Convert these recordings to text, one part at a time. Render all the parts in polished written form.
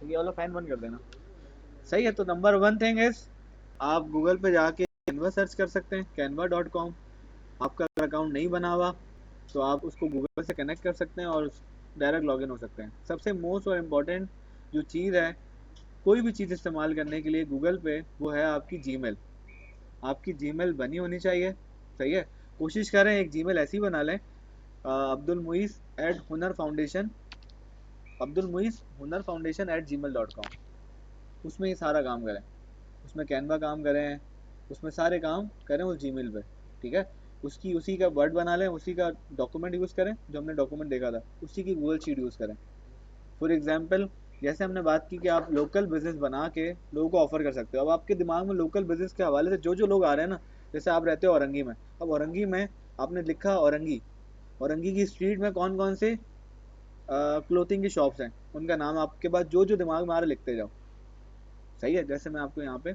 तो ये वाला फैन बंद कर देना। सही है। तो नंबर 1 थिंग इज, आप गूगल पे जाके कैनवा सर्च कर सकते हैं, canva.com। आपका अगर अकाउंट नहीं बना हुआ तो आप उसको गूगल से कनेक्ट कर सकते हैं और डायरेक्ट लॉगिन हो सकते हैं। सबसे मोस्ट और इम्पॉर्टेंट जो चीज़ है कोई भी चीज़ इस्तेमाल करने के लिए गूगल पे, वो है आपकी जीमेल। आपकी जीमेल बनी होनी चाहिए। सही है। कोशिश करें एक जीमेल ऐसी बना लें, अब्दुल मुईस एट हुनर फाउंडेशन, abdulmuis@gmail.com। उसमें ये सारा काम करें, उसमें कैनवा काम करें, उसमें सारे काम करें उस जीमेल पे। ठीक है। उसकी उसी का वर्ड बना लें, उसी का डॉक्यूमेंट यूज़ करें, जो हमने डॉक्यूमेंट देखा था उसी की गूगल शीट यूज़ करें। फॉर एग्जाम्पल, जैसे हमने बात की कि आप लोकल बिजनेस बना के लोगों को ऑफर कर सकते हो। अब आपके दिमाग में लोकल बिजनेस के हवाले से जो जो लोग आ रहे हैं ना, जैसे आप रहते हो औरंगी में, अब औरंगी में आपने लिखा औरंगी, औरंगी की स्ट्रीट में कौन कौन से क्लोथिंग की शॉप्स हैं, उनका नाम आपके पास जो जो दिमाग में आ रहा है लिखते जाओ। सही है। जैसे मैं आपको यहाँ पे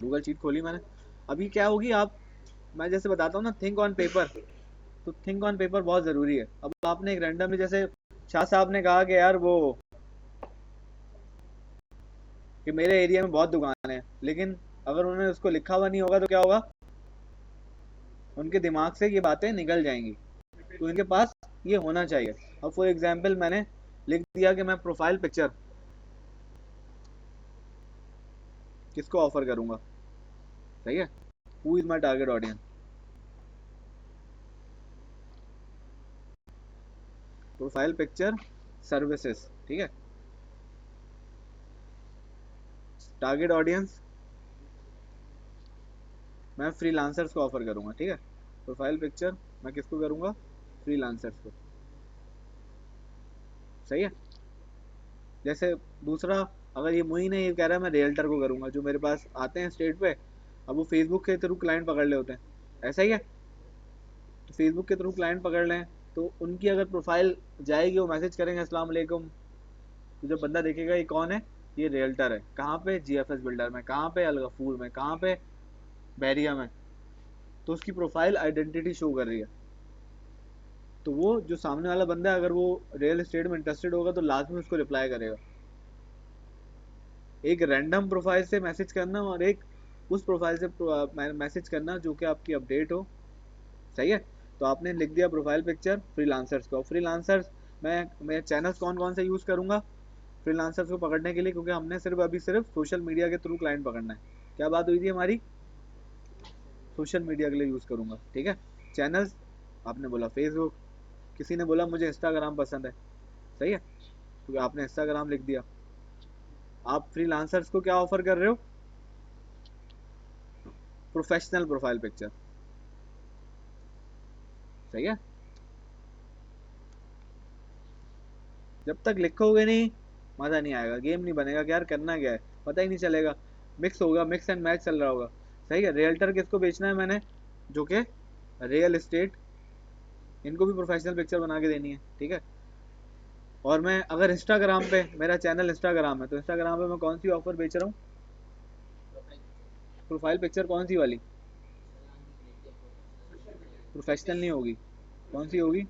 गूगल शीट खोली मैंने, अभी क्या होगी, आप, मैं जैसे बताता हूँ ना, थिंक ऑन पेपर। तो थिंक ऑन पेपर बहुत ज़रूरी है। अब आपने एक रैंडमली, जैसे शाह साहब ने कहा कि यार वो, कि मेरे एरिया में बहुत दुकान है, लेकिन अगर उन्होंने उसको लिखा हुआ नहीं होगा तो क्या होगा, उनके दिमाग से ये बातें निकल जाएंगी। तो इनके पास ये होना चाहिए। अब फॉर एग्जाम्पल मैंने लिख दिया कि मैं प्रोफाइल पिक्चर किसको ऑफर करूंगा। सही है। Who is my target audience. Profile picture services. ठीक है। टारगेट ऑडियंस मैं फ्रीलांसर्स को ऑफर करूंगा। ठीक है। प्रोफाइल पिक्चर मैं किसको करूंगा, फ्रीलांसर्स को। सही है। जैसे दूसरा, अगर ये मुई ने ये कह रहा है मैं रियल्टर को करूंगा, जो मेरे पास आते हैं स्टेट पे, अब वो फेसबुक के थ्रू क्लाइंट पकड़ ले होते हैं, ऐसा ही है। तो फेसबुक के थ्रू क्लाइंट पकड़ लें, तो उनकी अगर प्रोफाइल जाएगी, वो मैसेज करेंगे अस्सलाम वालेकुम, तो जब बंदा देखेगा ये कौन है, ये रियल्टर है, कहाँ पे, जीएफएस बिल्डर में, कहाँ पे, अल गफूर में, कहाँ पे, बैरिया में, तो उसकी प्रोफाइल आइडेंटिटी शो कर रही है। तो वो जो सामने वाला बंदा है, अगर वो रियल एस्टेट में इंटरेस्टेड होगा तो लाजमी उसको रिप्लाई करेगा। एक रैंडम प्रोफाइल से मैसेज करना और एक उस प्रोफाइल से मैसेज करना जो कि आपकी अपडेट हो। सही है। तो आपने लिख दिया प्रोफाइल पिक्चर फ्रीलांसर्स को। फ्रीलांसर्स मैं चैनल्स कौन कौन से यूज़ करूँगा फ्रीलांसर्स को पकड़ने के लिए, क्योंकि हमने सिर्फ सोशल मीडिया के थ्रू क्लाइंट पकड़ना है। क्या बात हुई थी हमारी, सोशल मीडिया के लिए यूज़ करूँगा। ठीक है। चैनल्स, आपने बोला फेसबुक, किसी ने बोला मुझे इंस्टाग्राम पसंद है। सही है। क्योंकि आपने इंस्टाग्राम लिख दिया। आप फ्रीलांसर्स को क्या ऑफर कर रहे हो, प्रोफेशनल प्रोफाइल पिक्चर। सही है। जब तक लिखोगे नहीं मज़ा नहीं आएगा, गेम नहीं बनेगा कि यार करना क्या है, पता ही नहीं चलेगा। मिक्स होगा, मिक्स एंड मैच चल रहा होगा। सही है। रियल्टर किसको बेचना है मैंने, जो कि रियल एस्टेट, इनको भी प्रोफेशनल पिक्चर बना के देनी है। ठीक है। और मैं अगर इंस्टाग्राम पे, मेरा चैनल इंस्टाग्राम है, तो इंस्टाग्राम पे मैं कौन सी ऑफर बेच रहा हूँ, प्रोफाइल पिक्चर कौन सी वाली, प्रोफेशनल नहीं होगी, कौन सी होगी,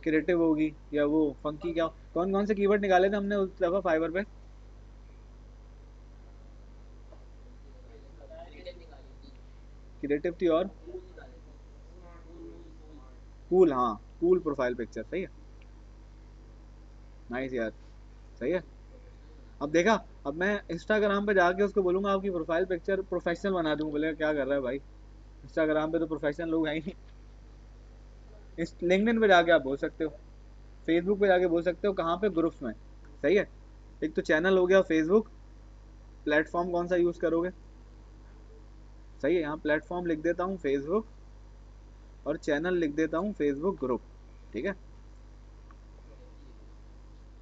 क्रिएटिव होगी, या वो फंकी, क्या, कौन कौन से कीवर्ड निकाले थे हमने उस दफ़ा फाइवर पे, क्रिएटिव थी और कूल। हाँ, कूल प्रोफाइल पिक्चर। सही है। नाइस यार। सही है। अब देखा, अब मैं इंस्टाग्राम पे जाके उसको बोलूंगा आपकी प्रोफाइल पिक्चर प्रोफेशनल बना दूंगा, बोलेगा क्या कर रहा है भाई, इंस्टाग्राम पे तो प्रोफेशनल लोग हैं ही नहीं। इस लिंक्डइन पे जाके आप बोल सकते हो, फेसबुक पे जाके बोल सकते हो, कहाँ पे, ग्रुप्स में। सही है। एक तो चैनल हो गया फेसबुक, प्लेटफॉर्म कौन सा यूज़ करोगे। सही है। यहाँ प्लेटफॉर्म लिख देता हूँ फेसबुक, और चैनल लिख देता हूँ फेसबुक ग्रुप। ठीक है।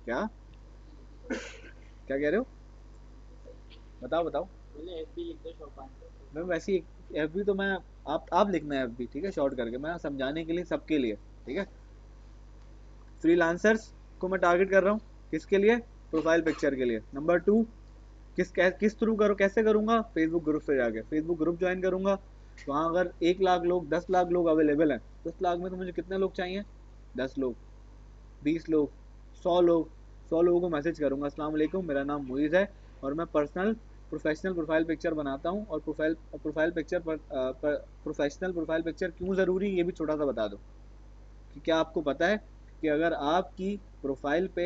क्या क्या कह रहे हो, बताओ बताओ। मैं वैसे ही, एफ बी तो मैं, आप लिखना है एफ बी, ठीक है, शॉर्ट करके, मैं समझाने के लिए, सबके लिए। ठीक है। फ्रीलांसर्स को मैं टारगेट कर रहा हूँ, किसके लिए, प्रोफाइल पिक्चर के लिए। नंबर 2, किस थ्रू करो, कैसे करूँगा, फेसबुक ग्रुप पे जाके फेसबुक ग्रुप ज्वाइन करूँगा। वहाँ अगर 1 लाख लोग, 10 लाख लोग अवेलेबल हैं, 10 लाख में तो मुझे कितने लोग चाहिए, 10 लोग, 20 लोग, 100 लोग, 100 लोगों को मैसेज करूंगा, अस्सलाम वालेकुम, मेरा नाम मुइज़ है और मैं प्रोफेशनल प्रोफाइल पिक्चर बनाता हूँ, और profile picture professional profile picture क्यों ज़रूरी, ये भी छोटा सा बता दो कि क्या आपको पता है कि अगर आपकी प्रोफाइल पे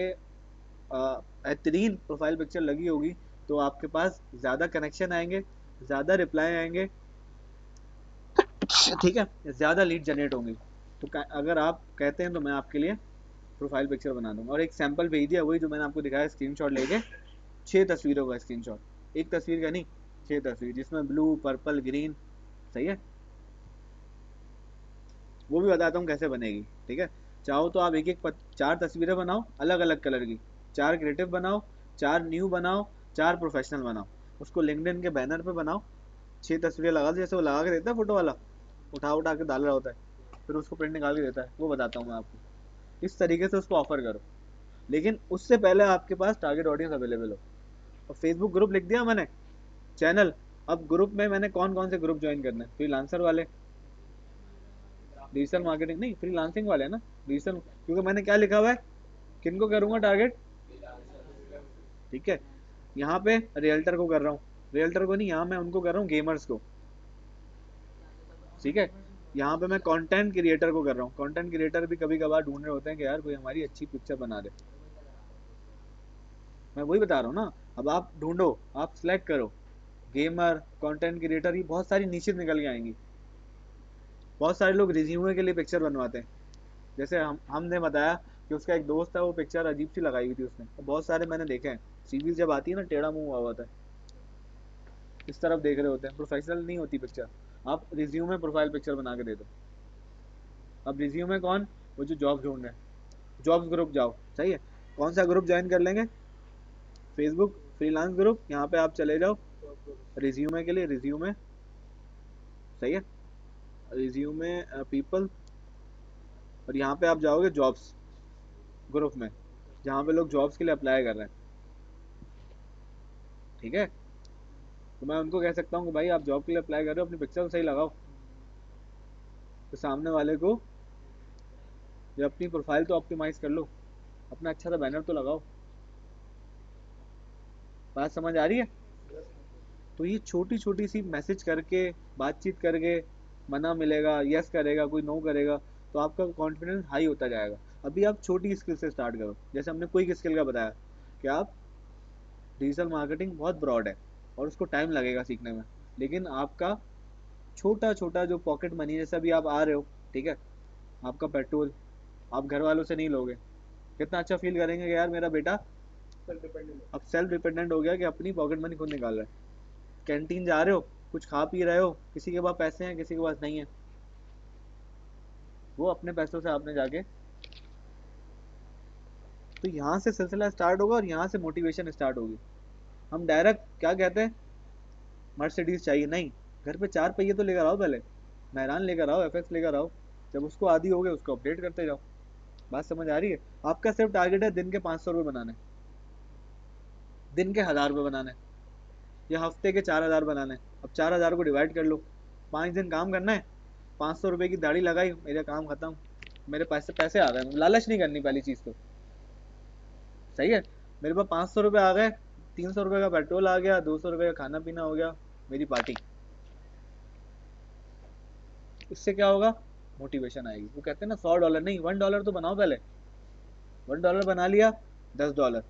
बेहतरीन प्रोफाइल पिक्चर लगी होगी तो आपके पास ज़्यादा कनेक्शन आएंगे, ज़्यादा रिप्लाई आएंगे, ठीक है, ज़्यादा लीड जनरेट होंगी। तो अगर आप कहते हैं तो मैं आपके लिए प्रोफाइल पिक्चर बना दूंगा। और एक सैंपल भेज दिया, वही जो मैंने आपको दिखाया स्क्रीनशॉट लेके, 6 तस्वीरों का स्क्रीनशॉट, एक तस्वीर का नहीं 6 तस्वीर, जिसमें ब्लू पर्पल ग्रीन, सही है। वो भी बताता हूँ कैसे बनेगी, ठीक है। चाहो तो आप एक एक 4 तस्वीरें बनाओ अलग अलग कलर की, 4 क्रिएटिव बनाओ, 4 न्यू बनाओ, 4 प्रोफेशनल बनाओ, उसको लिंक्डइन के बैनर पे बनाओ, 6 तस्वीरें लगा दो, जैसे वो लगा के देता है फोटो वाला, उठा उठा के डाल रहा होता है, फिर उसको प्रिंट निकाल के देता है, वो बताता हूँ मैं आपको। इस तरीके से उसको ऑफर करो, लेकिन उससे पहले आपके पास टारगेट ऑडियंस अवेलेबल हो। और फेसबुक ग्रुप लिख दिया मैंने, चैनल, अब ग्रुप में मैंने कौन कौन से ग्रुप ज्वाइन करने हैं, फ्रीलांसर वाले, डिजिटल मार्केटिंग नहीं, फ्रीलांसिंग वाले ना, डिजिटल, क्योंकि मैंने क्या लिखा हुआ है, किनको करूंगा टारगेट, ठीक है। यहाँ पे रियल्टर को कर रहा हूँ, रियल्टर को नहीं, यहाँ मैं उनको कर रहा हूँ गेमर्स को, ठीक है। यहाँ पे मैं कंटेंट क्रिएटर को कर रहा हूँ, कंटेंट क्रिएटर भी कभी कभार ढूंढ रहे होते हैं कि यार कोई हमारी अच्छी पिक्चर बना दे, मैं वही बता रहा हूँ ना। अब आप ढूंढो, आप सिलेक्ट करो, गेमर, कंटेंट क्रिएटर, ये बहुत सारी नीचे निकल के आएंगी। बहुत सारे लोग रिज्यूमे के लिए पिक्चर बनवाते हैं, जैसे हमने बताया कि उसका एक दोस्त है, वो पिक्चर अजीब सी लगाई हुई थी उसने, और बहुत सारे मैंने देखे हैं, सीवी जब आती है ना टेढ़ा मुंह हुआ होता है, इस तरफ देख रहे होते हैं, प्रोफेशनल नहीं होती पिक्चर। आप रिज्यूमे प्रोफाइल पिक्चर बना के दे दो। अब रिज्यूमे कौन, वो जो जॉब ढूंढ रहे हैं, जॉब्स ग्रुप जाओ, सही है। कौन सा ग्रुप ज्वाइन कर लेंगे, फेसबुक फ्रीलांस ग्रुप, यहाँ पे आप चले जाओ रिज्यूमे के लिए, रिज्यूमे, सही है, रिज्यूमे पीपल, और यहाँ पे आप जाओगे जॉब्स ग्रुप में, जहाँ पे लोग जॉब्स के लिए अप्लाई कर रहे हैं, ठीक है। तो मैं उनको कह सकता हूँ कि भाई आप जॉब के लिए अप्लाई कर रहे हो, अपनी पिक्चर तो सही लगाओ, तो सामने वाले को, या अपनी प्रोफाइल तो ऑप्टिमाइज कर लो, अपना अच्छा सा बैनर तो लगाओ। बात समझ आ रही है। तो ये छोटी छोटी सी मैसेज करके, बातचीत करके, मना मिलेगा, यस करेगा, कोई नो करेगा, तो आपका कॉन्फिडेंस हाई होता जाएगा। अभी आप छोटी स्किल से स्टार्ट करो, जैसे हमने क्विक स्किल का बताया कि आप, डिजिटल मार्केटिंग बहुत ब्रॉड है और उसको टाइम लगेगा सीखने में, लेकिन आपका छोटा छोटा जो पॉकेट मनी, जैसे अभी आप आ रहे हो, ठीक है, आपका पेट्रोल आप घर वालों से नहीं लोगे, कितना अच्छा फील करेंगे कि यार मेरा बेटा अब सेल्फ डिपेंडेंट हो गया, कि अपनी पॉकेट मनी खुद निकाल रहा है। कैंटीन जा रहे हो, कुछ खा पी रहे हो, किसी के पास पैसे हैं किसी के पास नहीं है, वो अपने पैसों से आपने जाके, तो यहाँ से सिलसिला स्टार्ट होगा और यहाँ से मोटिवेशन स्टार्ट होगी। हम डायरेक्ट क्या कहते हैं, मर्सिडीज चाहिए, नहीं, घर पे 4 पहिए तो लेकर आओ, पहले मैरान लेकर आओ, एफएक्स लेकर आओ, जब उसको आदी हो गए उसको अपडेट करते जाओ। बात समझ आ रही है। आपका सिर्फ टारगेट है दिन के 500 रुपये बनाने, दिन के 1000 रुपये बनाने, या हफ्ते के 4000 बनाने। अब 4000 को डिवाइड कर लो, 5 दिन काम करना है, 500 रुपये की दाढ़ी लगाई, मेरा काम खत्म, मेरे पैसे पैसे आ गए, लालच नहीं करनी पहली चीज़ तो, सही है। मेरे पास 500 रुपये आ गए, 300 रुपये का पेट्रोल आ गया, 200 रुपये का खाना पीना हो गया, मेरी पार्टी। इससे क्या होगा, मोटिवेशन आएगी। वो कहते हैं ना $100 नहीं, $1 तो बनाओ पहले, $1 बना लिया, $10,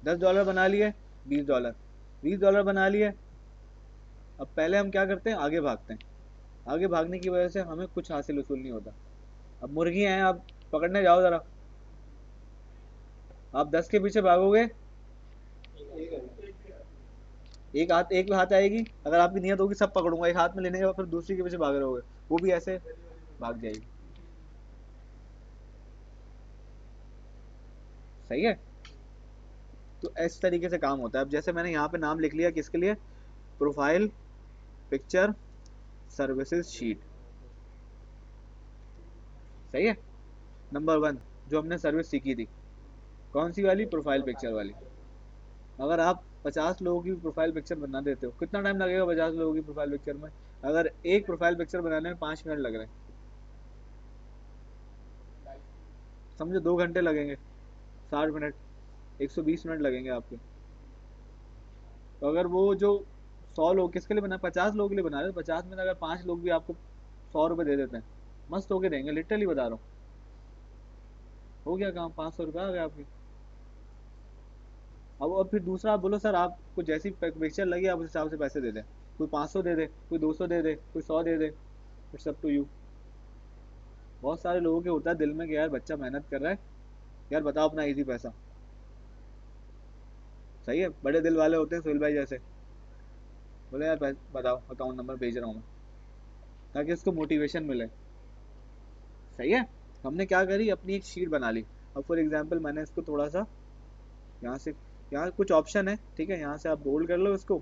$10 बना लिए, $20, $20 बना लिए। अब पहले हम क्या करते हैं, आगे भागते हैं, आगे भागने की वजह से हमें कुछ हासिल उसूल नहीं होता। अब मुर्गियां हैं, आप पकड़ने जाओ जरा, आप 10 के पीछे भागोगे, एक हाथ आएगी, अगर आपकी नियत होगी सब पकड़ूंगा एक हाथ में लेने के बाद, फिर दूसरी के पीछे भाग रहे होगे, वो भी ऐसे भाग जाएगी, सही है। तो इस तरीके से काम होता है। अब जैसे मैंने यहाँ पे नाम लिख लिया किसके लिए, प्रोफाइल पिक्चर सर्विसेज शीट, सही है। नंबर 1 जो हमने सर्विस सीखी थी, कौन सी वाली, प्रोफाइल पिक्चर वाली। अगर आप 50 लोगों की प्रोफाइल पिक्चर बना देते हो, कितना टाइम लगेगा 50 लोगों की प्रोफाइल पिक्चर में, अगर एक प्रोफाइल पिक्चर बनाने में 5 मिनट लग रहे हैं, समझो 2 घंटे लगेंगे, 60 मिनट, 120 मिनट लगेंगे आपके। तो अगर वो जो 100 लोग किसके लिए बना, 50 लोगों के लिए बना रहे, 50 में से अगर 5 लोग भी आपको 100 रुपये दे देते हैं, मस्त होके देंगे, लिटरली बता रहा हूँ। हो गया काम, 500 रुपये आ गए आपके। अब और फिर दूसरा आप बोलो सर आपको जैसी पिक्चर लगी आप उस हिसाब से पैसे दे दें। कोई 500 दे दे, कोई 200 दे दे, कोई 100 दे दे, इट्स अप टू यू। बहुत सारे लोगों के होता है दिल में कि यार बच्चा मेहनत कर रहा है, यार बताओ अपना इजी पैसा। सही है, बड़े दिल वाले होते हैं सोहेल भाई जैसे, बोले यार बताओ अकाउंट नंबर भेज रहा हूँ मैं, ताकि उसको मोटिवेशन मिले। सही है। हमने क्या करी, अपनी एक शीट बना ली। अब फॉर एग्जांपल मैंने इसको थोड़ा सा यहाँ से, यहाँ कुछ ऑप्शन है, ठीक है, यहाँ से आप बोल्ड कर लो इसको,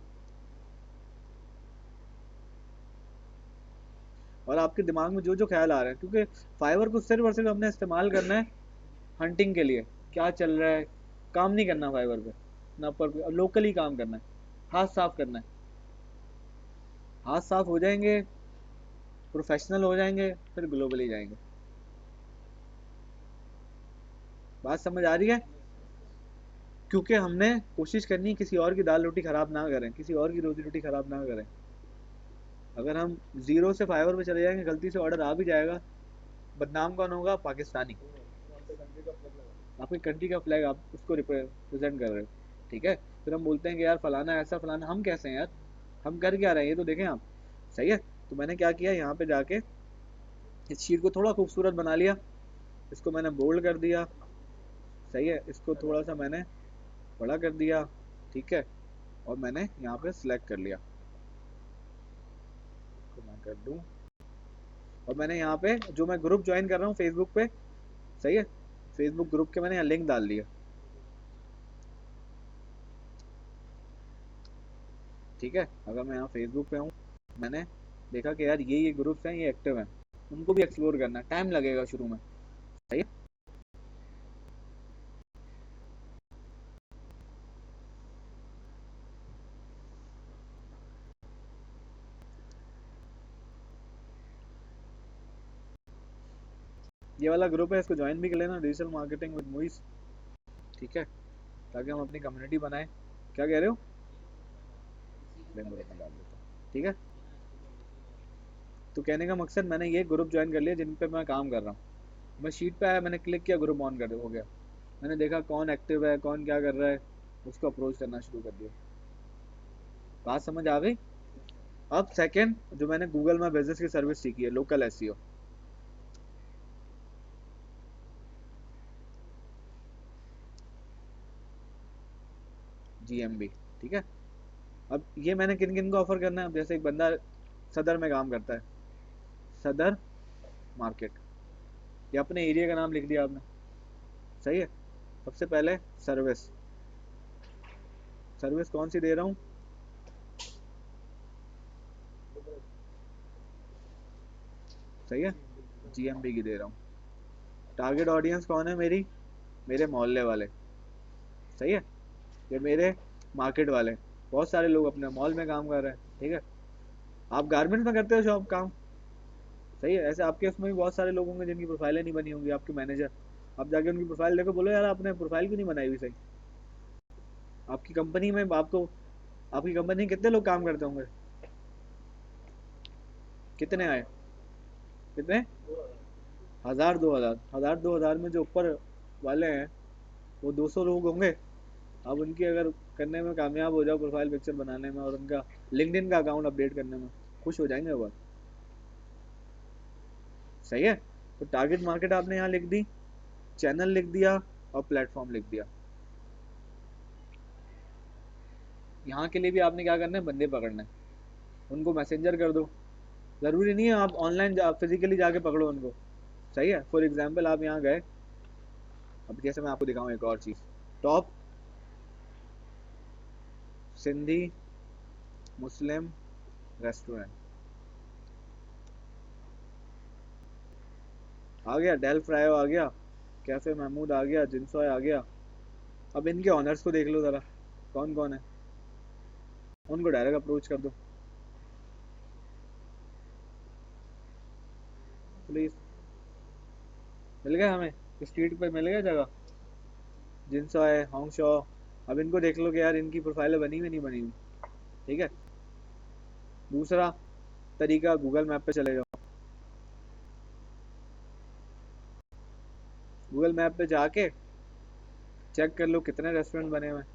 और आपके दिमाग में जो जो ख्याल आ रहे हैं, क्योंकि फाइवर को सिर्फ और सिर्फ हमने इस्तेमाल करना है हंटिंग के लिए। क्या चल रहा है, काम नहीं करना फाइवर पे ना, पर लोकली काम करना है, हाथ साफ करना है। हाथ साफ हो जाएंगे, प्रोफेशनल हो जाएंगे, फिर ग्लोबली जाएंगे। बात समझ आ रही है? क्योंकि हमने कोशिश करनी है किसी और की दाल रोटी खराब ना करें, किसी और की रोजी रोटी खराब ना करें। अगर हम जीरो से फाइवर पे चले जाएंगे, गलती से ऑर्डर आ भी जाएगा, बदनाम कौन होगा? पाकिस्तानी। आपकी कंट्री का फ्लैग आप उसको रिप्रेजेंट कर रहे हो, ठीक है। फिर हम बोलते हैं कि यार फलाना ऐसा फलाना, हम कैसे हैं यार, हम कर क्या रहे हैं ये तो देखें आप। सही है। तो मैंने क्या किया, यहाँ पे जाके इस शीट को थोड़ा खूबसूरत बना लिया, इसको मैंने बोल्ड कर दिया। सही है, इसको थोड़ा सा मैंने बड़ा कर दिया, ठीक है, और मैंने यहाँ पे सिलेक्ट कर लिया, तो मैं कर दूँ। और मैंने यहाँ पे जो मैं ग्रुप ज्वाइन कर रहा हूँ फेसबुक पे, सही है, फेसबुक ग्रुप के मैंने यहाँ लिंक डाल दिया, ठीक है। अगर मैं यहाँ फेसबुक पे हूँ, मैंने देखा कि यार ये ग्रुप्स हैं, ये एक्टिव हैं, उनको भी एक्सप्लोर करना है, टाइम लगेगा शुरू में। सही है। ये वाला ग्रुप है, इसको ज्वाइन भी कर लेना, डिजिटल मार्केटिंग विद मुइस, ठीक है, ताकि हम अपनी कम्युनिटी बनाएं। क्या कह रहे हो? मैं ग्रुप में डाल देता हूँ, ठीक है। तो कहने का मकसद, मैंने ये ग्रुप ज्वाइन कर लिया जिन पे मैं काम कर रहा हूँ। मैं शीट पे आया, मैंने क्लिक किया, ग्रुप ऑन कर हो गया। मैंने देखा कौन एक्टिव है, कौन क्या कर रहा है, उसको अप्रोच करना शुरू कर दिया। बात समझ आ गई? अब सेकंड, जो मैंने गूगल में बिजनेस की सर्विस सीखी है, लोकल एसईओ, जीएमबी, ठीक है। अब ये मैंने किन किन को ऑफर करना है, अब जैसे एक बंदा सदर में काम करता है, सदर मार्केट, या अपने एरिया का नाम लिख दिया आपने। सही है। सबसे पहले सर्विस, सर्विस कौन सी दे रहा हूँ? सही है, जीएमबी की दे रहा हूँ। टारगेट ऑडियंस कौन है मेरी? मेरे मोहल्ले वाले। सही है, ये मेरे मार्केट वाले। बहुत सारे लोग अपने मॉल में काम कर रहे हैं, ठीक है। आप गारमेंट्स में करते हो शॉप काम, सही है, ऐसे आपके उसमें भी बहुत सारे लोग होंगे जिनकी प्रोफाइलें नहीं बनी होंगी, आपके मैनेजर। आप जाके उनकी प्रोफाइल देखो, बोलो यार आपने प्रोफाइल क्यों नहीं बनाई हुई सही। आपकी कंपनी में आपको, आपकी कंपनी में कितने लोग काम करते होंगे? कितने आए? कितने? 1000 2000, 1000 2000 में जो ऊपर वाले हैं वो 200 लोग होंगे। आप उनकी अगर करने में कामयाब हो जाओ, प्रोफाइल पिक्चर बनाने में और उनका लिंक्डइन का अकाउंट अपडेट करने में, खुश हो जाएंगे वो। सही है। तो टारगेट मार्केट आपने यहाँ लिख दी, चैनल लिख दिया, और प्लेटफॉर्म लिख दिया। यहाँ के लिए भी आपने क्या करना है, बंदे पकड़ना है, उनको मैसेंजर कर दो। ज़रूरी नहीं है आप ऑनलाइन फिजिकली जाके पकड़ो उनको। सही है। फॉर एग्जाम्पल आप यहाँ गए, अब जैसे मैं आपको दिखाऊँ एक और चीज़, टॉप सिंधी मुस्लिम रेस्टोरेंट, आ गया, डेल फ्रायो आ गया, कैफ़े महमूद आ गया, जिनसॉय आ गया। अब इनके ऑनर्स को देख लो ज़रा, कौन कौन है, उनको डायरेक्ट अप्रोच कर दो प्लीज़। मिल गया हमें, स्ट्रीट पे मिल गया जगह। जिनसो है, होंग शो, अब इनको देख लो कि यार इनकी प्रोफाइल बनी हुई नहीं बनी हुई, ठीक है। दूसरा तरीका, गूगल मैप पे चले जाओ। गूगल मैप पे जाके चेक कर लो कितने रेस्टोरेंट बने हुए हैं।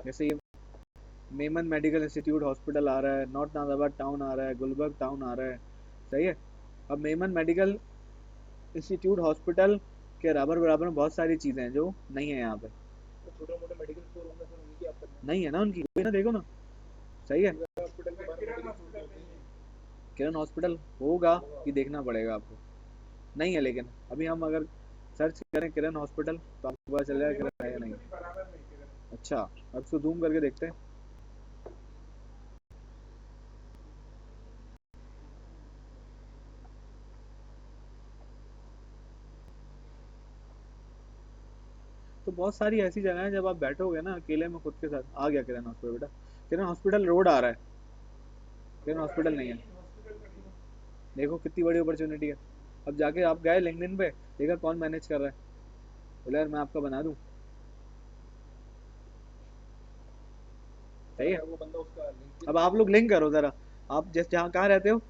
जैसे ये मेमन मेडिकल इंस्टीट्यूट हॉस्पिटल आ रहा है, नॉर्थ नाजाबाद टाउन आ रहा है, गुलबर्ग टाउन आ रहा है, सही है। अब मेमन मेडिकल इंस्टीट्यूट हॉस्पिटल के बराबर बराबर में बहुत सारी चीज़ें हैं जो नहीं है यहाँ पे। तो छोटे मोटे मेडिकल स्टोर होंगे सर, उनकी आप नहीं है ना, उनकी कोई ना, देखो ना, सही है। हॉस्पिटल के बारे में किरण हॉस्पिटल होगा कि देखना पड़ेगा आपको, नहीं है, लेकिन अभी हम अगर सर्च करें किरण हॉस्पिटल तो आपको पता चल जाएगा किरण है या नहीं। अच्छा, अब इसको जूम करके देखते हैं। तो बहुत सारी ऐसी जगह है, जब आप बैठोगे ना अकेले में खुद के साथ, आ गया किरण हॉस्पिटल बेटा, किरण हॉस्पिटल रोड आ रहा है, किरण हॉस्पिटल नहीं है। देखो कितनी बड़ी अपॉर्चुनिटी है। अब जाके आप गए लिंक्डइन पे, देखा कौन मैनेज कर रहा है, बोला यार मैं आपका बना दूं, सही है। वो बंदा उसका अब आप लोग लिंक करो जरा, आप जैसे जहाँ कहाँ रहते हो,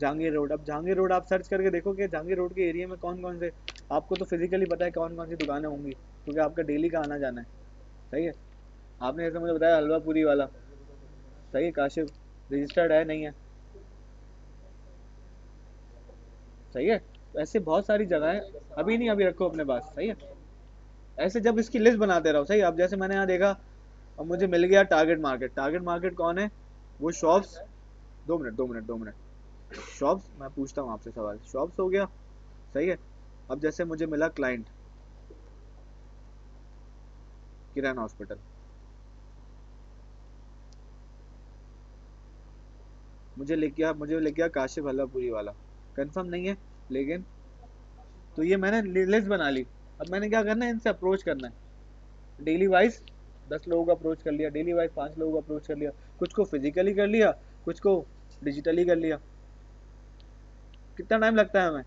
जहांगीर रोड। अब जहांगीर रोड आप सर्च करके देखो कि जहांगीर रोड के एरिया में कौन कौन से, आपको तो फिजिकली पता है कौन कौन सी दुकानें होंगी क्योंकि आपका डेली का आना जाना है, सही है। आपने जैसे मुझे बताया हलवा पूरी वाला, सही है, काशिफ रजिस्टर्ड है नहीं है, सही है। तो ऐसे बहुत सारी जगह है, अभी नहीं, अभी रखो अपने पास, सही है। ऐसे जब इसकी लिस्ट बनाते रहो, सही। अब जैसे मैंने यहाँ देखा, अब मुझे मिल गया टारगेट मार्केट। टारगेट मार्केट कौन है, वो shops, 2 minute 2 minute 2 minute, shops, मैं पूछता हूँ आपसे सवाल, शॉप्स हो गया, सही है। अब जैसे मुझे मिला क्लाइंट किरण हॉस्पिटल, मुझे लिख गया काशिफ हल्लापुरी वाला, कंफर्म नहीं है लेकिन, तो ये मैंने लिस्ट बना ली। अब मैंने क्या करना है, इनसे अप्रोच करना है डेली वाइज। 10 लोगों को अप्रोच कर लिया डेली वाइज, 5 लोगों को अप्रोच कर लिया, कुछ को फिजिकली कर लिया, कुछ को डिजिटली कर लिया। कितना टाइम लगता है हमें,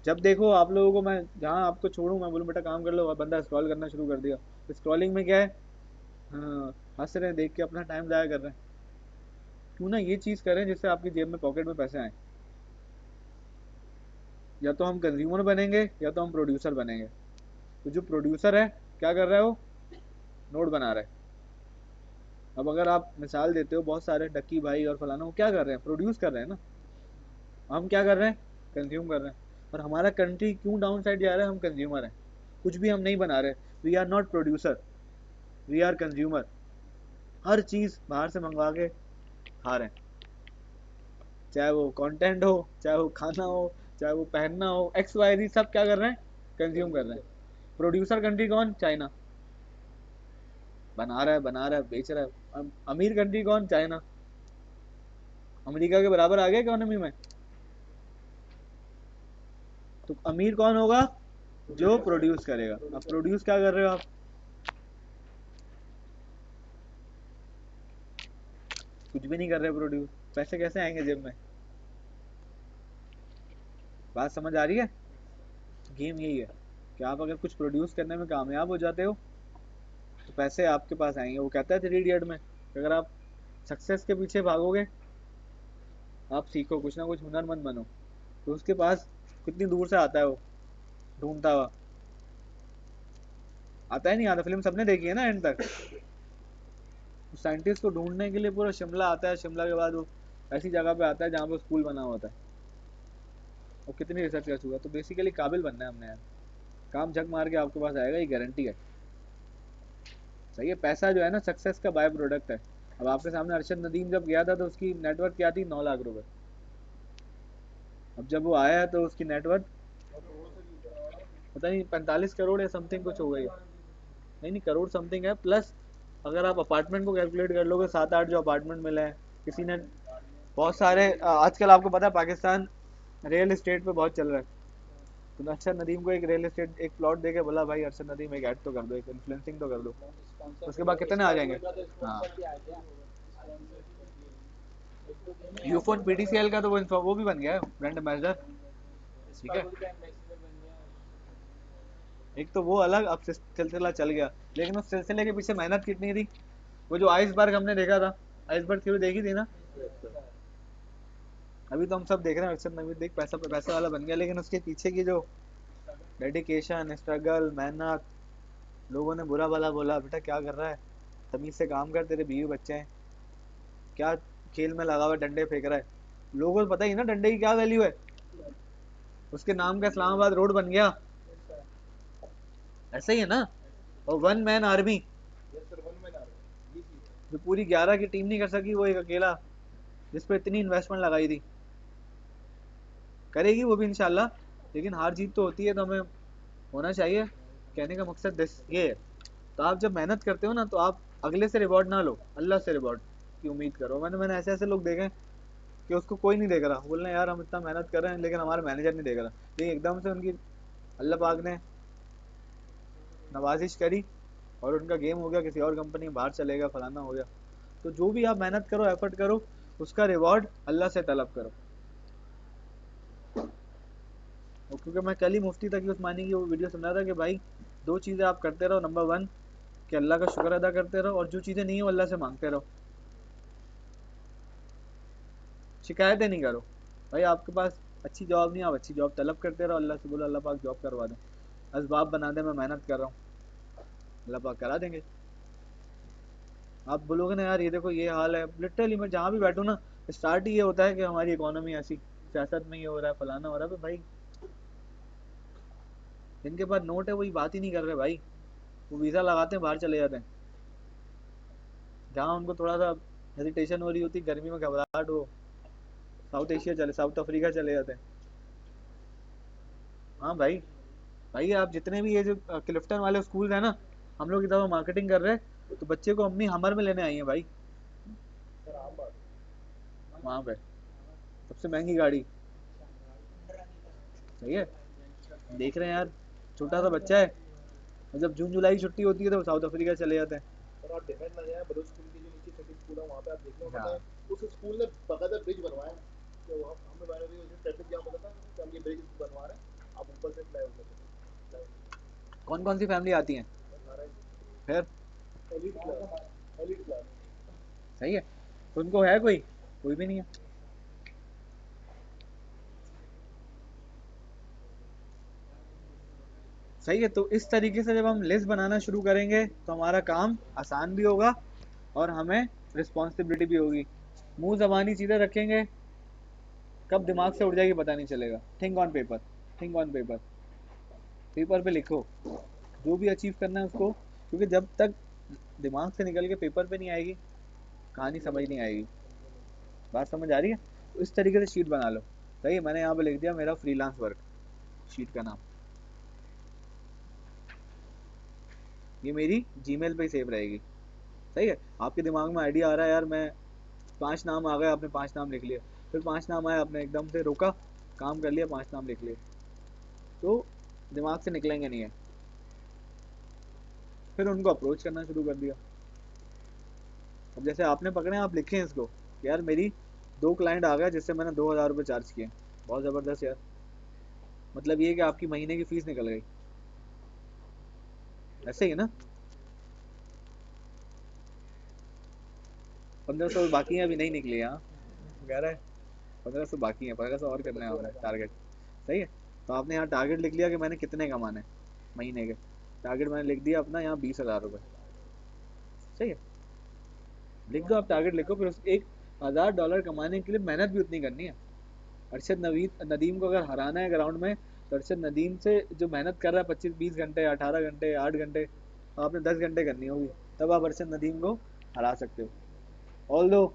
जब देखो आप लोगों को मैं जहाँ आपको छोड़ूं, मैं बोलूँ बेटा काम कर लो, और बंदा स्क्रॉल करना शुरू कर दिया। स्क्रॉलिंग में क्या है, हाँ, हंस रहे हैं देख के, अपना टाइम ज़ाया कर रहे हैं। क्यों ना ये चीज़ करें जिससे आपकी जेब में, पॉकेट में पैसे आए। या तो हम कंज्यूमर बनेंगे या तो हम प्रोड्यूसर बनेंगे। तो जो प्रोड्यूसर है क्या कर रहा है, वो नोट बना रहा है। अब अगर आप मिसाल देते हो, बहुत सारे डक्की भाई और फलाना, वो क्या कर रहे हैं, प्रोड्यूस कर रहे हैं ना। हम क्या कर रहे हैं, कंज्यूम कर रहे हैं। और हमारा कंट्री क्यों डाउन साइड जा रहा है, हम कंज्यूमर हैं, कुछ भी हम नहीं बना रहे। We are not producer, we are consumer. हर चीज़ बाहर से मंगवा के खा रहे हैं, चाहे वो कंटेंट हो, चाहे वो खाना हो, चाहे वो पहनना हो, एक्स वाई जी, सब क्या कर रहे हैं, कंज्यूम कर रहे हैं। प्रोड्यूसर कंट्री कौन, चाइना। बना रहा है बेच रहा है। अमीर कंट्री कौन, चाइना। अमेरिका के बराबर आ गया इकोनॉमी में। तो अमीर कौन होगा, जो प्रोड्यूस करेगा। अब प्रोड्यूस क्या कर रहे हो आप, कुछ भी नहीं कर रहे प्रोड्यूस, पैसे कैसे आएंगे जेब में। बात समझ आ रही है। गेम यही है कि आप अगर कुछ प्रोड्यूस करने में कामयाब हो जाते हो तो पैसे आपके पास आएंगे। वो कहता है 3 इडियट में कि अगर आप सक्सेस के पीछे भागोगे, आप सीखो कुछ ना कुछ, हुनरमंद बनो, तो उसके पास कितनी दूर से आता है वो, ढूंढता हुआ आता है, नहीं आता। फिल्म सबने देखी है ना एंड तक। साइंटिस्ट को ढूंढने के लिए पूरा शिमला आता है, शिमला के बाद वो ऐसी जगह पे आता है जहाँ पे स्कूल बना हुआ होता है। वो कितनी रिसर्च कर चुका है। तो बेसिकली काबिल बनना है हमने यार, काम झक मार के आपके पास आएगा, ये गारंटी है, सही है। पैसा जो है ना, सक्सेस का बाय प्रोडक्ट है। अब आपके सामने अरशद नदीम जब गया था तो उसकी नेटवर्थ क्या थी, 9 लाख रुपए। अब जब वो आया है तो उसकी नेटवर्थ पता नहीं 45 करोड़ या समथिंग कुछ हो गई है। नहीं नहीं, करोड़ समथिंग है, प्लस अगर आप अपार्टमेंट को कैलकुलेट कर लोगे, 7-8 जो अपार्टमेंट मिले हैं किसी ने, बहुत सारे। आजकल आपको पता है पाकिस्तान रियल एस्टेट पे बहुत चल रहा है। तो अरशद नदीम को एक रियल एस्टेट एक प्लॉट देके बोला भाई अरशद नदीम एक ऐड तो कर दो, एक इन्फ्लुएंसिंग तो कर दो, उसके बाद कितने आ जाएंगे। हाँ, यूफोन पीटीसीएल का तो वो भी बन गया है ब्रांड एम्बेसडर, ठीक है। एक तो वो अलग, अब सिलसिला चल गया, लेकिन उस सिलसिले के पीछे मेहनत कितनी थी। वो जो आइसबर्ग हमने देखा था, आइसबर्ग थ्योरी देखी थी ना। अभी तो हम सब देख रहे हैं अरशद नवीद देख पैसा पैसे वाला बन गया, लेकिन उसके पीछे की जो डेडिकेशन, स्ट्रगल, मेहनत, लोगों ने बुरा भला बोला बेटा क्या कर रहा है, तमीज से काम कर, तेरे बीवी बच्चे हैं, क्या खेल में लगा हुआ डंडे फेंक रहा है। लोगों को पता ही ना डंडे की क्या वैल्यू है। उसके नाम का इस्लामाबाद रोड बन गया, ऐसा ही है ना। और वन मैन आर्मी, जो पूरी 11 की टीम नहीं कर सकी, वो एक अकेला, जिस पर इतनी इन्वेस्टमेंट लगाई थी, करेगी वो भी इंशाल्लाह। लेकिन हार जीत तो होती है, तो हमें होना चाहिए। कहने का मकसद ये है। तो आप जब मेहनत करते हो ना, तो आप अगले से रिवॉर्ड ना लो, अल्लाह से रिवॉर्ड की उम्मीद करो। मैंने ऐसे ऐसे लोग देखे कि उसको कोई नहीं देख रहा, बोल रहे यार हम इतना मेहनत कर रहे हैं लेकिन हमारा मैनेजर नहीं देख रहा, लेकिन एकदम से उनकी अल्लाह पाक ने नवाजिश करी और उनका गेम हो गया, किसी और कंपनी में बाहर चलेगा, फलाना हो गया। तो जो भी आप मेहनत करो, एफर्ट करो, उसका रिवॉर्ड अल्लाह से तलब करो। और क्योंकि मैं कल ही मुफ्ती तकी उस्मानी की वो वीडियो सुन रहा था कि भाई दो चीज़ें आप करते रहो, नंबर वन कि अल्लाह का शुक्र अदा करते रहो, और जो चीज़ें नहीं हो अल्लाह से मांगते रहो, शिकायतें नहीं करो। भाई आपके पास अच्छी जॉब नहीं, आप अच्छी जॉब तलब करते रहो, अल्लाह से बोलो अल्लाह पाक जॉब करवा दें, असबाब बना दे, मैं मेहनत कर रहा हूँ, अल्लाह पाक करा देंगे। आप बोलोगे ना यार ये देखो ये हाल है, लिटरली मैं जहाँ भी बैठूँ ना, स्टार्ट ही ये होता है कि हमारी इकोनॉमी ऐसी, सियासत में ये हो रहा है, फलाना हो रहा है। भाई जिनके पास नोट है वही बात ही नहीं कर रहे भाई, वो वीज़ा लगाते हैं बाहर चले जाते हैं। जहाँ उनको थोड़ा सा हेजिटेशन हो रही होती, गर्मी में घबराहट हो, साउथ एशिया चले, साउथ अफ्रीका चले जाते हैं। हाँ भाई, भाई आप जितने भी ये जो क्लिफ्टन वाले स्कूल है ना, हम लोग इधर मार्केटिंग कर रहे हैं, तो बच्चे को अम्मी हमर में लेने आई है भाई, वहाँ पे सबसे महंगी गाड़ी। सही है, देख रहे हैं यार, छोटा सा बच्चा है, और जब जून जुलाई की छुट्टी होती है तो साउथ अफ्रीका चले जाते हैं। और आप डिफेंस लगे हैं बड़े स्कूल के जो नीचे छोटे स्कूल है वहाँ पे आप देख लो, हाँ। मैंने उस स्कूल ने बकायदा ब्रिज बनवाया है। तो हमें मैंने भी उसमें ट्रैफिक जाम होता था कि हम ये ब्रिज बनवा रहे हैं, आप ऊपर से फ्लाई होकर कौन कौन सी फैमिली आती हैं फिर? Elite class, elite class. सही है, तो उनको है कोई, कोई भी नहीं है। सही है, तो इस तरीके से जब हम लिस्ट बनाना शुरू करेंगे तो हमारा काम आसान भी होगा, और हमें रिस्पॉन्सिबिलिटी भी होगी। मुंह जबानी चीज़ें रखेंगे, कब दिमाग से उड़ जाएगी पता नहीं चलेगा। Think on paper, think on paper, paper पे लिखो जो भी अचीव करना है उसको, क्योंकि जब तक दिमाग से निकल के पेपर पे नहीं आएगी, कहानी समझ नहीं आएगी। बात समझ आ रही है? तो इस तरीके से शीट बना लो। सही है, मैंने यहाँ पे लिख दिया मेरा फ्रीलांस वर्क, शीट का नाम, ये मेरी जीमेल पे ही सेव रहेगी। सही है, आपके दिमाग में आइडिया आ रहा है यार, मैं 5 नाम आ गए, आपने 5 नाम लिख लिए, फिर 5 नाम आए, आपने एकदम से रोका, काम कर लिया, 5 नाम लिख लिए, तो दिमाग से निकलेंगे नहीं है। फिर उनको अप्रोच करना शुरू कर दिया। अब जैसे आपने पकड़े, आप लिखे हैं इसको, यार मेरी 2 क्लाइंट आ गए जिससे मैंने 2000 रुपये चार्ज किए, बहुत ज़बरदस्त यार। मतलब ये कि आपकी महीने की फीस निकल गई, ऐसे ही है ना। 1500 बाकी है, अभी नहीं निकली, हाँ कह रहा है 1500 बाकी है, 1500 और करना है हमें टारगेट। सही है, तो आपने यहाँ टारगेट लिख लिया कि मैंने कितने कमाने महीने के, टारगेट मैंने लिख दिया अपना यहाँ 20,000 रुपये। सही है, लिख दो, आप टारगेट लिखो, फिर उस $1,000 कमाने के लिए मेहनत भी उतनी करनी है। अरशद नवीद नदीम को अगर हराना है ग्राउंड में, तो अरशद नदीम से जो मेहनत कर रहा है 25-20 घंटे, 18 घंटे, 8 घंटे, आपने 10 घंटे करनी होगी, तब आप अरशद नदीम को हरा सकते हो। ऑल दो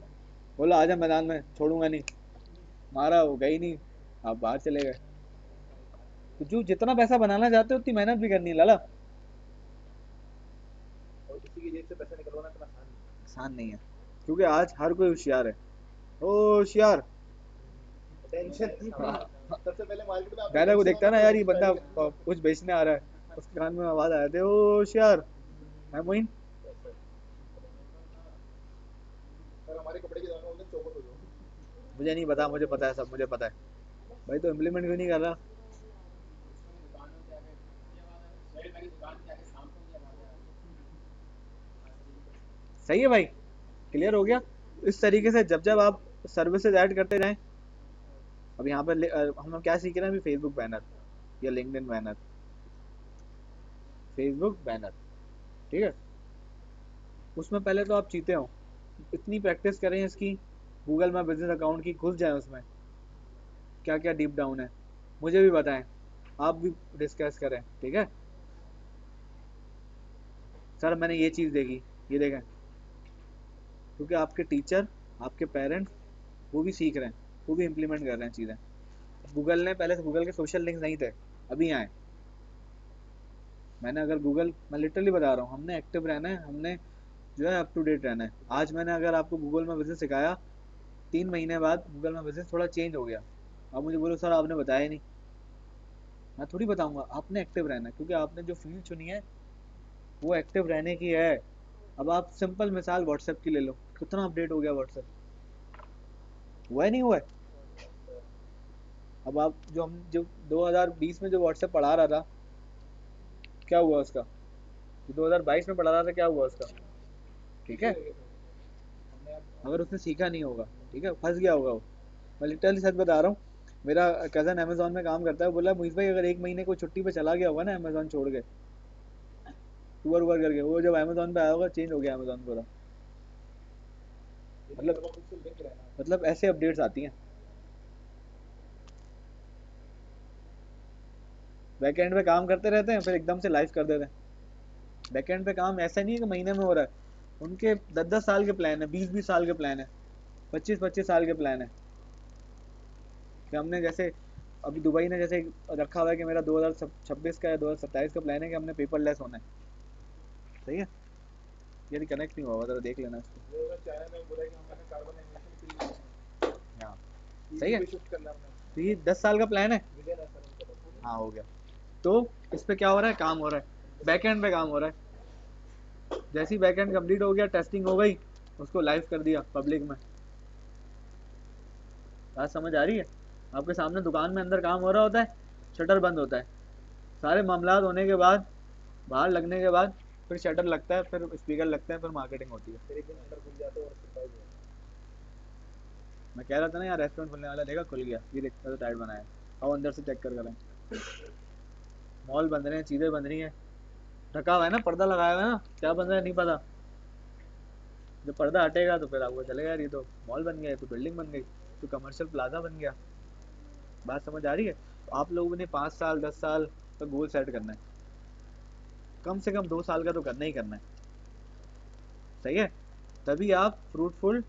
बोला आजा मैदान में, छोड़ूंगा नहीं, मारा वो गई नहीं, आप बाहर चले गए। तो जो जितना पैसा बनाना चाहते हो उतनी मेहनत भी करनी है लाला। और किसी की जेब से पैसा निकलवाना इतना आसान नहीं है। आसान नहीं है, क्योंकि आज हर कोई होशियार है, ओ होशियार। टेंशन सबसे पहले मार्केट में आपकी डायलॉग को टेंशन देखता है होना ना यार, ये पहली बंदा पहली कुछ बेचने आ रहा है, उसके कान में आवाज आ जाती है, ओ होशियार है मोइन। और हमारे कपड़े की दुकान में बोलते हैं चौपट हो जाओ। मुझे नहीं पता, मुझे पता है सब, मुझे पता है भाई। तो इम्प्लीमेंट क्यों नहीं कर रहा? सही है भाई, क्लियर हो गया। इस तरीके से जब जब आप सर्विसेज ऐड करते जाएं। अब यहाँ पर हम क्या सीख रहे हैं अभी? फेसबुक बैनर या लिंक्डइन बैनर, फेसबुक बैनर, ठीक है। उसमें पहले तो आप चीते हो, इतनी प्रैक्टिस करें इसकी, गूगल में बिजनेस अकाउंट की, घुस जाए उसमें, क्या क्या डीप डाउन है मुझे भी बताएं, आप भी डिस्कस करें, ठीक है। सर मैंने ये चीज़ देखी, ये देखें, क्योंकि आपके टीचर, आपके पेरेंट्स, वो भी सीख रहे हैं, वो भी इम्प्लीमेंट कर रहे हैं चीज़ें। गूगल ने पहले से, गूगल के सोशल लिंक्स नहीं थे, अभी आए। मैंने अगर गूगल, मैं लिटरली बता रहा हूँ, हमने एक्टिव रहना है, हमने जो है अप टू डेट रहना है। आज मैंने अगर आपको गूगल में बिजनेस सिखाया, 3 महीने बाद गूगल में बिजनेस थोड़ा चेंज हो गया, आप मुझे बोलो सर आपने बताया ही नहीं, मैं थोड़ी बताऊंगा। आपने एक्टिव रहना है, क्योंकि आपने जो फील्ड चुनी है वो एक्टिव रहने की है। अब आप सिंपल मिसाल व्हाट्सएप की ले लो, कितना अपडेट हो गया व्हाट्सएप, हुआ है नहीं हुआ है? अब आप जो 2020 में जो व्हाट्सएप पढ़ा रहा था, क्या हुआ उसका? जो 2022 में पढ़ा रहा था, क्या हुआ उसका? ठीक है, अगर उसने सीखा नहीं होगा, ठीक है, फंस गया होगा वो। मैं लिटरली सच बता रहा हूँ, मेरा कज़न अमेजोन में काम करता है, बोला मुझे भाई अगर 1 महीने को छुट्टी पे चला गया होगा ना अमेजोन छोड़ के, टूर वूर करके, वो जब अमेजोन पे आया होगा चेंज हो गया अमेजोन पूरा। मतलब ऐसे अपडेट्स आती हैं। बैकएंड पे काम करते रहते हैं, फिर एकदम से लाइव कर देते हैं। बैकएंड पे काम ऐसा नहीं है कि महीने में हो रहा है, उनके 10-10 साल के प्लान है, 20-20 साल के प्लान है, 25-25 साल के प्लान है। कि हमने जैसे अभी दुबई ने जैसे रखा हुआ है कि मेरा 2026 का या 2027 का प्लान है कि हमने पेपरलेस होना है। सही है, यदि कनेक्ट नहीं हुआ हुआ तो देख लेना इसको। हाँ सही है, तो ये 10 साल का प्लान है। हाँ हो गया। तो इस पे क्या हो रहा है? काम हो रहा है, बैकएंड पे काम हो रहा है। जैसे ही बैकएंड कंप्लीट हो गया, टेस्टिंग हो गई, उसको लाइव कर दिया पब्लिक में। बात समझ आ रही है? आपके सामने दुकान में अंदर काम हो रहा होता है, शटर बंद होता है, सारे मामलात होने के बाद, बाहर लगने के बाद, फिर शटर लगता है, फिर स्पीकर लगते हैं, फिर मार्केटिंग होती है। मैं कह रहा था ना यार रेस्टोरेंट खुलने वाला, देखा खुल गया, ये देखता तो टाइट बनाया। आओ अंदर से चेक कर करें। मॉल बन रहे हैं, चीज़ें बन रही हैं, ढका हुआ है ना, पर्दा लगाया हुआ है ना, क्या बन रहा है नहीं पता। जब पर्दा हटेगा तो फिर आपको चलेगा यार ये तो मॉल बन गया, ये तो बिल्डिंग बन गई, तो कमर्शियल प्लाजा बन गया। बात समझ आ रही है? तो आप लोगों ने 5 साल 10 साल का गोल सेट करना है, कम से कम 2 साल का तो करना ही करना है। सही है, तभी आप फ्रूटफुल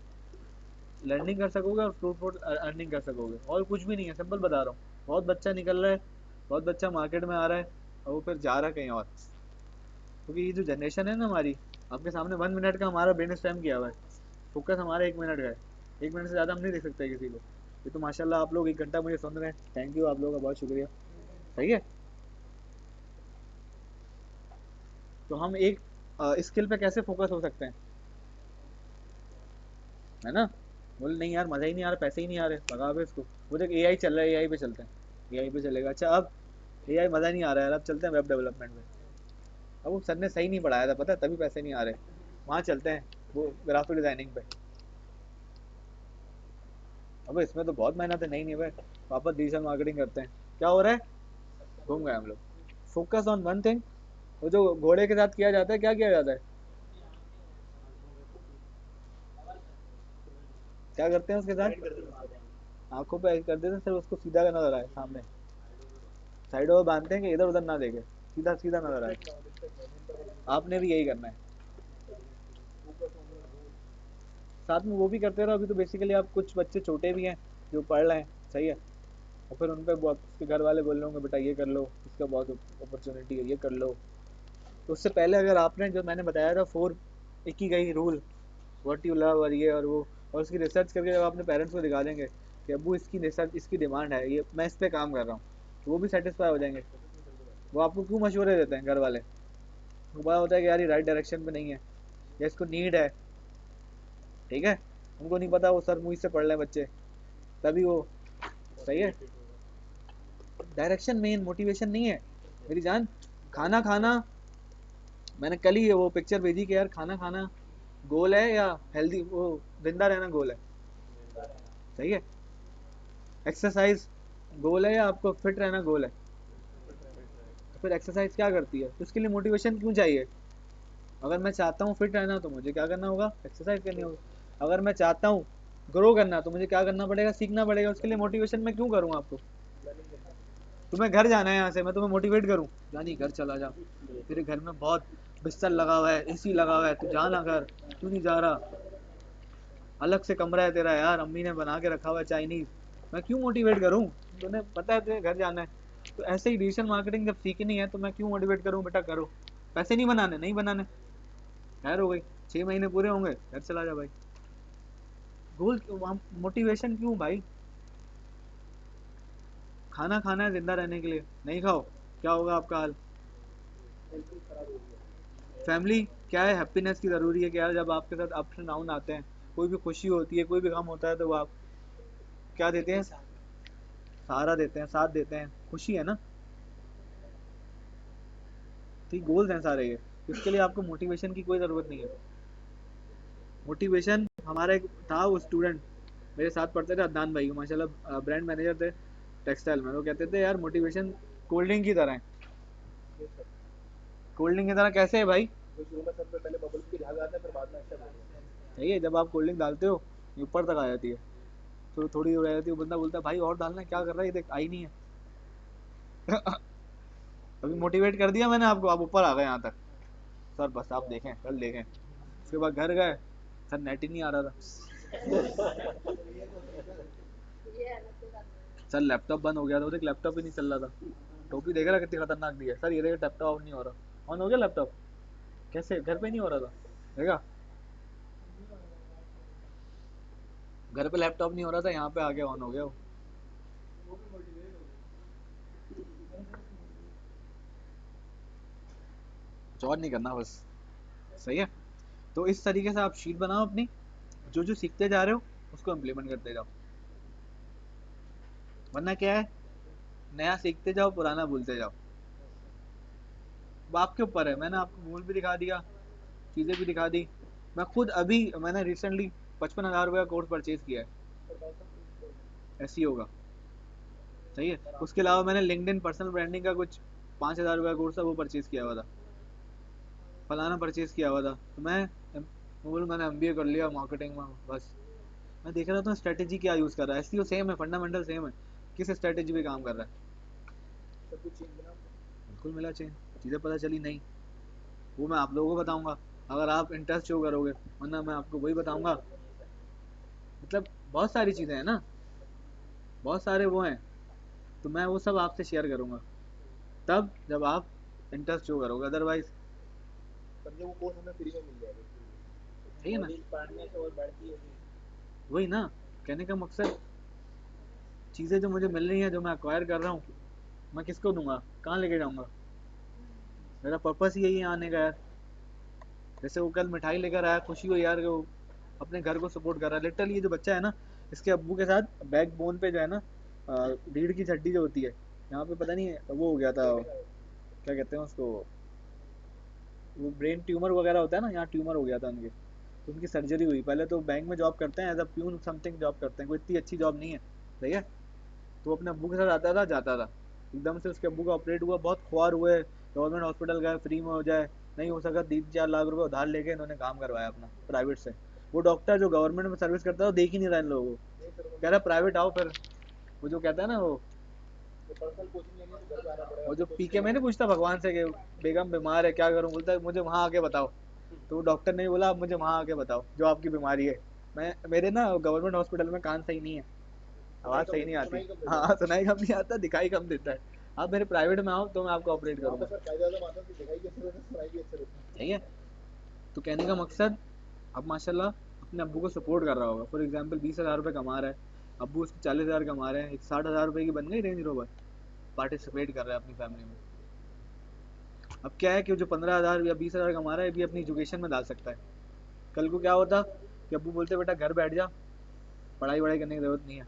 लर्निंग कर सकोगे और फ्रूटफुल अर्निंग कर सकोगे। और कुछ भी नहीं है, सिंपल बता रहा हूँ। बहुत बच्चा निकल रहा है, बहुत बच्चा मार्केट में आ रहा है, और वो फिर जा रहा है कहीं और। क्योंकि ये जो जनरेशन है ना हमारी, आपके सामने 1 मिनट का हमारा ब्रेन स्टैम किया हुआ है, फोकस हमारा 1 मिनट का है, 1 मिनट से ज़्यादा हम नहीं देख सकते किसी को। ये तो माशाल्लाह आप लोग 1 घंटा मुझे सुन रहे हैं, थैंक यू, आप लोगों का बहुत शुक्रिया। सही है, तो हम एक स्किल पे कैसे फोकस हो सकते हैं, है ना। बोले नहीं यार मज़ा ही नहीं आ रहा, पैसे ही नहीं आ रहे, भगा पे इसको। वो देख एआई चल रहा है, एआई पे चलते हैं, एआई पे चलेगा। अच्छा अब एआई मज़ा नहीं आ रहा है यार, अब चलते हैं वेब डेवलपमेंट में। अब वो सर ने सही नहीं पढ़ाया था, पता है, तभी पैसे नहीं आ रहे। वहाँ चलते हैं वो ग्राफिक डिजाइनिंग पे। अब इसमें तो बहुत मेहनत है, नहीं नहीं भाई, वापस डिजिटल मार्केटिंग करते हैं। क्या हो रहा है? घूम गए हम लोग। Focus on one thing. वो जो घोड़े के साथ किया जाता है, क्या किया जाता है? क्या करते हैं उसके साथ? आंखों पे कर देते हैं, सिर्फ उसको सीधा का नजर आए सामने, साइडों में बांधते हैं कि इधर उधर ना देखे, सीधा सीधा नजर आए। आपने भी यही करना है, साथ में वो भी करते रहो। अभी तो बेसिकली आप, कुछ बच्चे छोटे भी हैं जो पढ़ रहे हैं, सही है, और फिर उन पर बहुत, उसके घर वाले बोल रहे होंगे बेटा ये कर लो, इसका बहुत अपॉर्चुनिटी है, ये कर लो। तो उससे पहले अगर आपने, जो मैंने बताया था 4 Ikigai rule, what you love और ये और वो, और उसकी रिसर्च करके जब अपने पेरेंट्स को दिखा देंगे कि अबू इसकी रिसर्च, इसकी डिमांड है, ये मैं इस पर काम कर रहा हूँ, तो वो भी सेटिस्फाई हो जाएंगे। वो आपको क्यों मशवरे देते हैं घर वाले? उनको पता होता है कि यार ये राइट डायरेक्शन पे नहीं है, या इसको नीड है, ठीक है। उनको नहीं पता वो सर मुँह से पढ़ रहे हैं बच्चे, तभी वो सही है। डायरेक्शन मेन, मोटिवेशन नहीं है मेरी जान। खाना खाना, मैंने कल ही वो पिक्चर भेजी कि यार खाना खाना गोल है या हेल्दी, वो जिंदा रहना गोल है, सही है। एक्सरसाइज गोल है या आपको फिट रहना गोल है? तो फिर एक्सरसाइज क्या करती है? तो उसके लिए मोटिवेशन क्यों चाहिए? अगर मैं चाहता हूँ फिट रहना तो मुझे क्या करना होगा? एक्सरसाइज करनी होगी। अगर मैं चाहता हूँ ग्रो करना तो मुझे क्या करना पड़ेगा? सीखना पड़ेगा। उसके लिए मोटिवेशन मैं क्यों करूँ आपको? तुम्हें घर जाना है यहाँ से, मैं तुम्हें मोटिवेट करूँ जानी घर चला जा, तेरे घर में बहुत बिस्तर लगा हुआ है, एसी लगा हुआ है, तू जा ना घर, क्यों नहीं जा रहा? अलग से कमरा है तेरा यार, अम्मी ने बना के रखा हुआ है चाइनीज, मैं क्यों मोटिवेट करूँ? तुम्हें पता है तुझे घर जाना है। तो ऐसे ही डिजिटल मार्केटिंग जब सीखनी है तो मैं क्यों मोटिवेट करूँ? बेटा करो, पैसे नहीं बनाने, नहीं बनाने, खैर हो गई, 6 महीने पूरे होंगे घर चला जा भाई। गोल मोटिवेशन क्यों भाई? खाना खाना है जिंदा रहने के लिए, नहीं खाओ क्या होगा आपका हाल? फैमिली क्या है, हैप्पीनेस की ज़रूरी है कि यार जब आपके साथ अप्स एंड डाउन आते हैं, कोई भी खुशी होती है, कोई भी गम होता है, तो वो आप क्या देते हैं? सहारा देते हैं, साथ देते हैं, खुशी है ना। तो ये गोल्स हैं सारे ये, इसके लिए आपको मोटिवेशन की कोई ज़रूरत नहीं है। मोटिवेशन हमारा एक था, वो स्टूडेंट मेरे साथ पढ़ते थे, अदनान भाई, माशाल्लाह ब्रांड मैनेजर थे टेक्सटाइल में, वो कहते थे यार मोटिवेशन कोल्ड ड्रिंक की तरह है। कोल्ड ड्रिंक की तरह कैसे है भाई? पहले बबल की झाग आता है, फिर बाद में अच्छा लगता सही है, जब आप कोल्ड ड्रिंक डालते हो ये ऊपर तक आ जाती है, तो थोड़ी रह जाती है, वो बंदा बोलता है भाई और डालना है, क्या कर रहा है ये देख, आई नहीं है। अभी मोटिवेट कर दिया मैंने आपको, आप ऊपर आ गए यहाँ तक। सर बस आप देखें, कल देखें। उसके बाद घर गए, सर नेट ही नहीं आ रहा था। सर लैपटॉप बंद हो गया था, वो देख लैपटॉप ही नहीं चल रहा था। टोपी देख रहा कितनी खतरनाक दी है सर, ये देख लैपटॉप ऑन नहीं हो रहा। ऑन हो गया लैपटॉप, कैसे घर पे नहीं हो रहा था? देखा, घर पे लैपटॉप नहीं हो रहा था, यहाँ पे आके ऑन हो गया वो। कुछ और नहीं करना बस, सही है। तो इस तरीके से आप शीट बनाओ अपनी, जो जो सीखते जा रहे हो उसको इम्प्लीमेंट करते जाओ, वरना क्या है, नया सीखते जाओ पुराना भूलते जाओ। अब आपके ऊपर है, मैंने आपको गोल भी दिखा दिया, चीज़ें भी दिखा दी। मैं खुद अभी मैंने रिसेंटली 55,000 रुपये का कोर्स परचेज किया है SEO का, सही है। उसके अलावा मैंने लिंक्डइन पर्सनल ब्रांडिंग का कुछ 5,000 रुपये का कोर्स था, वो परचेज किया हुआ था, फलाना परचेज किया हुआ था। तो मैं बोलूँ मैंने MBA कर लिया मार्केटिंग में, बस मैं देख रहा था स्ट्रेटेजी क्या यूज़ कर रहा है। SEO सेम है, फंडामेंटल सेम है, किस स्ट्रेटेजी पे काम कर रहा है? सब कुछ चेंज बना। बिल्कुल मिला चेंज, चीज़ें पता चली नहीं, वो मैं आप लोगों को बताऊंगा अगर आप इंटरेस्ट शो करोगे, वरना मैं आपको वही बताऊंगा। मतलब बहुत सारी चीज़ें हैं ना, बहुत सारे वो हैं, तो मैं वो सब आपसे शेयर करूंगा तब जब आप इंटरेस्ट शो करोगे, अदरवाइज समझे वो कोर्स हमें फ्री में मिल जाएगा। सही है ना। नॉलेज पढ़ने से और बढ़ती होगी। वही ना, कहने का मकसद, चीज़ें जो मुझे मिल रही हैं, जो मैं अक्वायर कर रहा हूँ, मैं किसको दूंगा, कहाँ लेके जाऊंगा? मेरा पर्पस ही यही है आने का यार। जैसे वो कल मिठाई लेकर आया, खुशी हुई यार, वो अपने घर को सपोर्ट कर रहा है। लिटरली ये जो बच्चा है ना, इसके अब्बू के साथ बैक बोन पे जो है ना, रीढ़ की हड्डी जो होती है यहाँ पे, पता नहीं वो हो गया था, क्या कहते हैं उसको, वो ब्रेन ट्यूमर वगैरह होता है ना, यहाँ ट्यूमर हो गया था उनके, तो उनकी सर्जरी हुई। पहले तो बैंक में जॉब करते हैं, as a peon something job करते हैं, कोई इतनी अच्छी जॉब नहीं है, सही है। तो अपने अब्बू के साथ आता था जाता था, एकदम से उसके अब्बू का ऑपरेट हुआ, बहुत ख्वार हुए, गवर्नमेंट हॉस्पिटल गए, फ्री में हो जाए, नहीं हो सका 3-4 लाख रुपए उधार लेके इन्होंने काम करवाया अपना प्राइवेट से। वो डॉक्टर जो गवर्नमेंट में सर्विस करता है वो देख ही नहीं रहा इन लोगों को, कह रहा प्राइवेट आओ फिर। वो जो कहता है ना, वो पर्सनल कोचिंग लेनी है तो घर पे आना पड़ेगा, वो जो आपको कोचिंग PK लेनी में नहीं पूछता भगवान से कि बेगम बीमार है क्या करूं, बोलता है मुझे वहां आके बताओ। तो वो डॉक्टर ने बोला आप मुझे वहां आके बताओ जो आपकी बीमारी है। मैं मेरे ना गवर्नमेंट हॉस्पिटल में कान सही नहीं है, आवाज़ सही नहीं आती, सुनाई कम देता हाँ है। सुनाई कम नहीं आता, दिखाई कम देता है। आप मेरे प्राइवेट में आओ तो मैं आपको ऑपरेट वहाँ पे करूंगा, सर फायदा ज़्यादा माता है कि दिखाई भी अच्छा देता है, सुनाई भी अच्छा देता है। सही है। तो कहने का मकसद, अब माशाल्लाह अपने अब्बू को सपोर्ट कर रहा होगा, फॉर एग्जाम्पल 20,000 रुपये कमा रहा है, अब्बू उसके 40,000 कमा रहे हैं, एक 60,000 रुपये की बन गई रेंज रोवर, पार्टिसिपेट कर रहा है अपनी फैमिली में। अब क्या है कि जो 15,000 या 20,000 कमा रहा है भी अपनी एजुकेशन में डाल सकता है। कल को क्या होता कि अब्बू बोलते बेटा घर बैठ जा, पढ़ाई वढ़ाई करने की ज़रूरत नहीं है,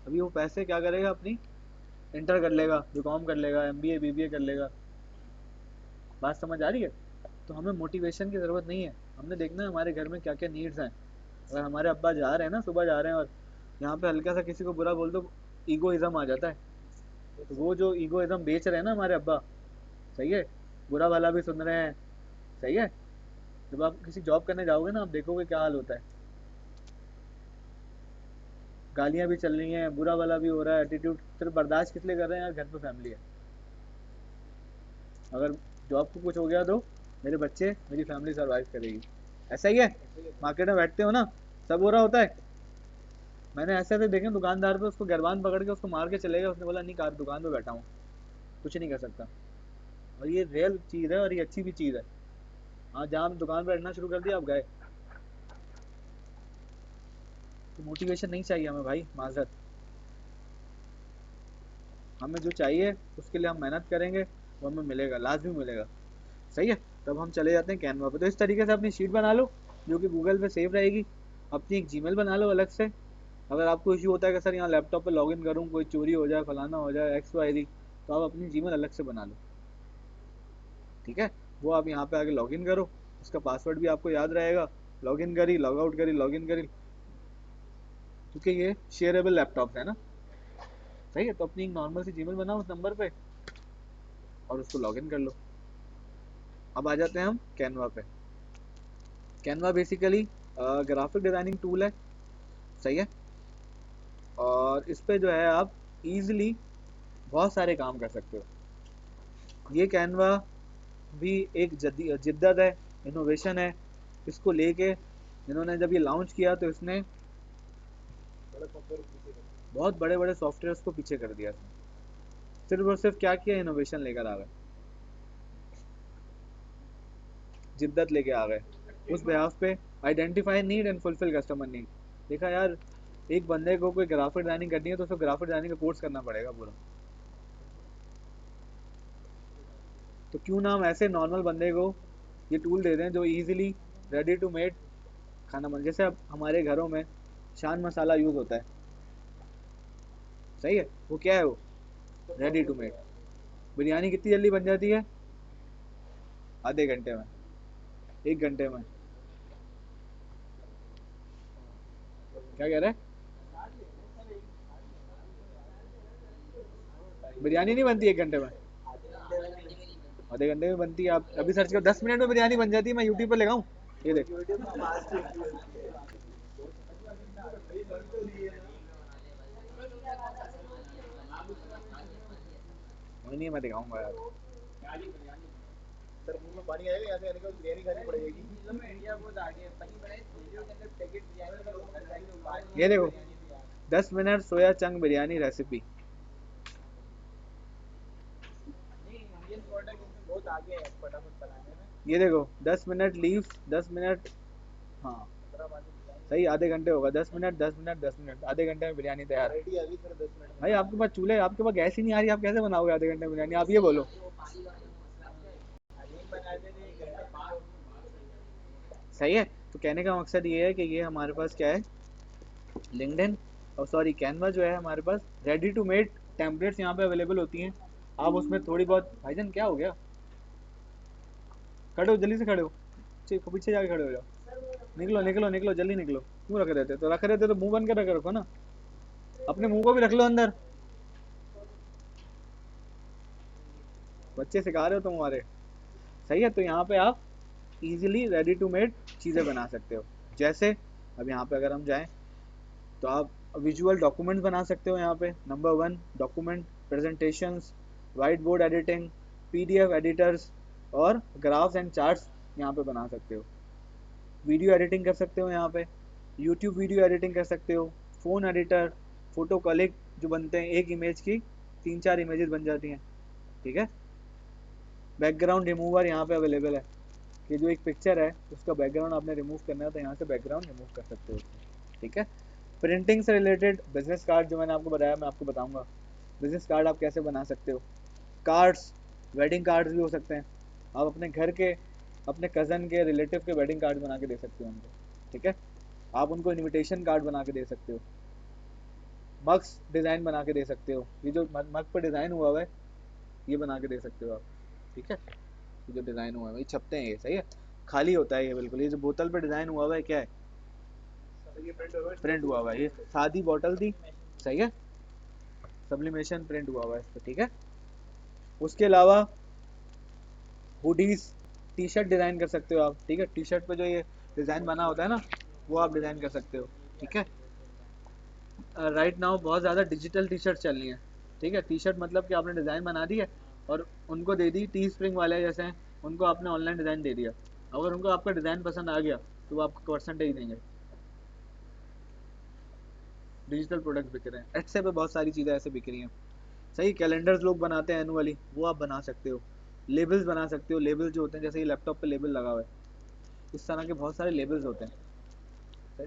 अभी वो पैसे क्या करेगा, अपनी इंटर कर लेगा, बीकॉम कर लेगा, एमबीए बीबीए कर लेगा। बात समझ आ रही है? तो हमें मोटिवेशन की ज़रूरत नहीं है, हमने देखना है हमारे घर में क्या क्या नीड्स हैं। अगर हमारे अब्बा जा रहे हैं ना, सुबह जा रहे हैं और यहाँ पे हल्का सा किसी को बुरा बोल दो, ईगोइज्म आ जाता है। तो वो जो ईगोइज्म बेच रहे हैं ना हमारे अब्बा, सही है, बुरा भला भी सुन रहे हैं, सही है, जब आप किसी जॉब करने जाओगे ना, आप देखोगे क्या हाल होता है। गालियाँ भी चल रही हैं, बुरा भला भी हो रहा है, एटीट्यूड सिर्फ बर्दाश्त किस लिए कर रहे हैं यार, घर पे फैमिली है। अगर जॉब को कुछ हो गया तो मेरे बच्चे, मेरी फैमिली सर्वाइव करेगी। ऐसा ही है, मार्केट में बैठते हो ना, सब हो रहा होता है। मैंने ऐसे ऐसे देखे दुकानदार पे, उसको गिरबान पकड़ के उसको मार के चले गए, उसने बोला नहीं, कार दुकान पे बैठा हूँ, कुछ नहीं कर सकता। और ये रियल चीज़ है और ये अच्छी भी चीज़ है। हाँ, जहाँ आप दुकान पर बैठना शुरू कर दिया, आप गए। तो मोटिवेशन नहीं चाहिए हमें भाई, माजरत। हमें जो चाहिए उसके लिए हम मेहनत करेंगे, वो हमें मिलेगा, लाजमी मिलेगा। सही है। तब हम चले जाते हैं कैनवा पे। तो इस तरीके से अपनी शीट बना लो जो कि गूगल पे सेव रहेगी। अपनी एक जीमेल बना लो अलग से। अगर आपको इश्यू होता है कि सर यहाँ लैपटॉप पे लॉगिन करूँ, कोई चोरी हो जाए, फलाना हो जाए, एक्स वाई ज़ेड, तो आप अपनी जीमेल अलग से बना लो। ठीक है। वो आप यहाँ पे आके लॉगिन करो, उसका पासवर्ड भी आपको याद रहेगा। लॉगिन करी, लॉग आउट करी, लॉगिन करी, क्योंकि ये शेयरेबल लैपटॉप है ना। सही है। तो अपनी एक नॉर्मल सी जीमेल बनाओ उस नंबर पे और उसको लॉगिन कर लो। अब आ जाते हैं हम कैनवा पे। Canva basically graphic designing tool है। सही है। और इस पे जो है आप इजीली बहुत सारे काम कर सकते हो। ये कैनवा भी एक जिद्दत है, इनोवेशन है। इसको लेके इन्होंने जब ये लॉन्च किया तो इसने बड़ा सॉफ्टवेयर पीछे कर बहुत बड़े बड़े सॉफ्टवेयर को पीछे कर दिया। इसने सिर्फ और सिर्फ क्या किया, इनोवेशन लेकर आ गए, जिद्दत लेके आ गए। उस बेहाफ पे identify need and fulfil customer need. देखा यार, एक बंदे को कोई ग्राफिक डिजाइनिंग करनी है तो उसको ग्राफिक डिजाइनिंग का कोर्स करना पड़ेगा पूरा। तो क्यों ना हम ऐसे नॉर्मल बंदे को ये टूल दे दें जो इजीली रेडी टू मेड खाना बन। जैसे अब हमारे घरों में शान मसाला यूज़ होता है, सही है, वो क्या है, वो रेडी टू मेड। बिरयानी कितनी जल्दी बन जाती है, आधे घंटे में, 1 घंटे में। क्या कह रहे हैं, बिरयानी नहीं बनती 1 घंटे में, आधे घंटे में बनती है। आप अभी सर्च करो, 10 मिनट में बिरयानी बन जाती है। मैं यूट्यूब पर लगाऊं, ये देख। वही नहीं, मैं दिखाऊंगा यार। सर मुंह में पानी आएगा, यहाँ से आने के बाद बिरयानी खानी पड़ेगी। ये देखो, 10 मिनट सोया चंक बिरयानी रेसिपी। बहुत आगे है फटाफट बनाने में। ये देखो, 10 मिनट लीव्स, 10 मिनट, हाँ सही, आधे घंटे होगा। 10 मिनट, 10 मिनट, 10 मिनट, आधे घंटे में बिरयानी तैयार। रेडी आ गई सर 10 मिनट में। भाई आपके पास चूल्हे, आपके पास गैस ही नहीं आ रही, आप कैसे बनाओगे आधे घंटे में बिरयानी, आप ये बोलो। सही है। तो कहने का मकसद ये है कि ये हमारे पास क्या है, लिंक्डइन और सॉरी कैनवा जो है हमारे पास रेडी टू मेड टेम्पलेट्स यहाँ पे अवेलेबल होती हैं। आप उसमें थोड़ी बहुत, भाईजान क्या हो गया, खड़े हो जल्दी से, खड़े हो, पीछे जाके खड़े हो जाओ, निकलो निकलो निकलो, जल्दी निकलो। क्यों रखे रहते, तो रखे रहते तो मुंह बंद कर रखे रखो ना, अपने मुंह को भी रख लो अंदर। बच्चे सिखा रहे हो तुम हमारे। सही है। तो यहाँ पे आप इजीली रेडी टू मेड चीज़ें बना सकते हो। जैसे अब यहाँ पे अगर हम जाएं तो आप विजुअल डॉक्यूमेंट्स बना सकते हो। यहाँ पे number 1 document presentations, white board editing, PDF editors और ग्राफ्स एंड चार्ट्स यहाँ पे बना सकते हो। वीडियो एडिटिंग कर सकते हो यहाँ पे, यूट्यूब वीडियो एडिटिंग कर सकते हो, फ़ोन एडिटर, फ़ोटो कॉलिक जो बनते हैं, एक इमेज की 3-4 इमेजेस बन जाती हैं। ठीक है। बैकग्राउंड रिमूवर यहाँ पे अवेलेबल है कि जो एक पिक्चर है उसका बैकग्राउंड आपने रिमूव करना है तो यहाँ से बैकग्राउंड रिमूव कर सकते हो उसमें। ठीक है। प्रिंटिंग से रिलेटेड बिजनेस कार्ड जो मैंने आपको बताया, मैं आपको बताऊंगा बिजनेस कार्ड आप कैसे बना सकते हो। कार्ड्स, वेडिंग कार्ड्स भी हो सकते हैं। आप अपने घर के, अपने कज़न के, रिलेटिव के वेडिंग कार्ड बना के दे सकते हो उनको। ठीक है। आप उनको इनविटेशन कार्ड बना के दे सकते हो। मग्स डिज़ाइन बना के दे सकते हो, ये जो मग पर डिज़ाइन हुआ हुआ है ये बना के दे सकते हो आप, ठीक है। ये जो डिज़ाइन हुआ है ये छपते हैं, ये सही है, खाली होता है ये बिल्कुल। ये जो बोतल पे डिज़ाइन हुआ हुआ है क्या है, ये प्रिंट हुआ हुआ है, ये सादी बॉटल थी, सही है, सब्लिमेशन प्रिंट हुआ हुआ है इस पर, ठीक है। उसके अलावा हुडीज, टी शर्ट डिज़ाइन कर सकते हो आप, ठीक है। टी शर्ट पे जो ये डिज़ाइन बना होता है ना वो आप डिज़ाइन कर सकते हो, ठीक है। राइट नाउ बहुत ज़्यादा डिजिटल टी शर्ट चल रही हैं, ठीक है। टी शर्ट मतलब कि आपने डिज़ाइन बना दी है और उनको दे दी, टी स्प्रिंग वाले जैसे हैं उनको आपने ऑनलाइन डिज़ाइन दे दिया, अगर उनको आपका डिज़ाइन पसंद आ गया तो वो आपको परसेंटेज देंगे। डिजिटल प्रोडक्ट्स बिक रहे हैं, एट्से पे बहुत सारी चीज़ें ऐसे बिक रही हैं, सही। कैलेंडर्स लोग बनाते हैं एनुअली, वो आप बना सकते हो। लेबल्स बना सकते हो, लेबल्स जो होते हैं जैसे ये लैपटॉप पे लेबल लगा हुआ है, इस तरह के बहुत सारे लेबल्स होते हैं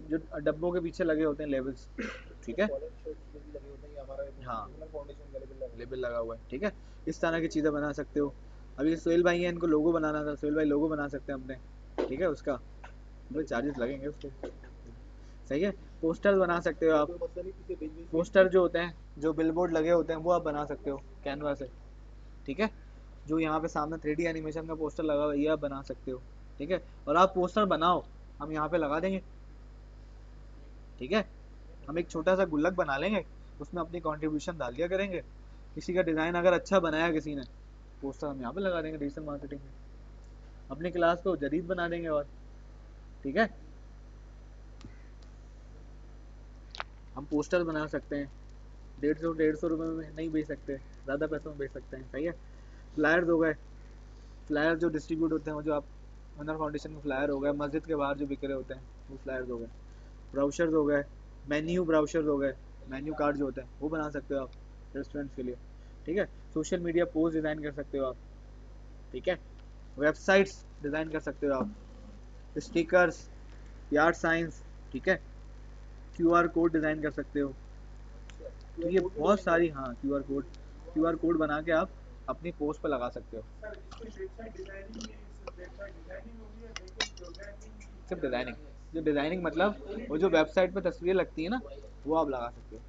जो डब्बों के पीछे लगे होते हैं, लेबल्स, ठीक है। हाँ, लेबल लगा हुआ है, ठीक है। इस तरह की चीज़ें बना सकते हो। अभी सोहेल भाई हैं, इनको लोगो बनाना था, सोहेल भाई लोगो बना सकते हैं अपने, ठीक है। उसका भाई चार्जेस लगेंगे उसके, सही है। पोस्टर बना सकते हो आप, पोस्टर जो होते हैं, जो बिलबोर्ड लगे होते हैं वो आप बना सकते हो कैनवा से, ठीक है। जो यहाँ पे सामने 3D एनिमेशन का पोस्टर लगा हुआ है ये आप बना सकते हो, ठीक है। और आप पोस्टर बनाओ, हम यहाँ पे लगा देंगे, ठीक है। हम एक छोटा सा गुल्लक बना लेंगे, उसमें अपनी कंट्रीब्यूशन डाल दिया करेंगे, किसी का डिज़ाइन अगर अच्छा बनाया किसी ने, पोस्टर हम यहाँ पे लगा देंगे डिजिटल मार्केटिंग में, अपनी क्लास को जदीद बना देंगे, और ठीक है। हम पोस्टर बना सकते हैं, 150 रुपये में नहीं बेच सकते, ज़्यादा पैसों में बेच सकते हैं, सही है। फ्लायर्स हो गए, फ्लायर जो डिस्ट्रीब्यूट होते हैं, वो जो आप वनर फाउंडेशन के फ्लायर हो गए, मस्जिद के बाहर जो बिक रहे होते हैं वो फ्लायर्स हो गए, ब्राउचर्स हो गए, मेन्यू ब्राउचर्स हो गए, मेन्यू कार्ड जो होते हैं वो बना सकते हो आप रेस्टोरेंट्स के लिए, ठीक है। सोशल मीडिया पोस्ट डिज़ाइन कर सकते हो आप, ठीक है। वेबसाइट्स डिज़ाइन कर सकते हो आप, स्टिकर्स, यार्ड साइंस, ठीक है। क्यूआर कोड डिज़ाइन कर सकते हो, तो ये बहुत सारी, हाँ क्यूआर कोड बना के आप अपनी पोस्ट पर लगा सकते हो। सिर्फ डिज़ाइनिंग, जो डिज़ाइनिंग मतलब वो जो वेबसाइट पर तस्वीरें लगती है ना वो आप लगा सकते हो।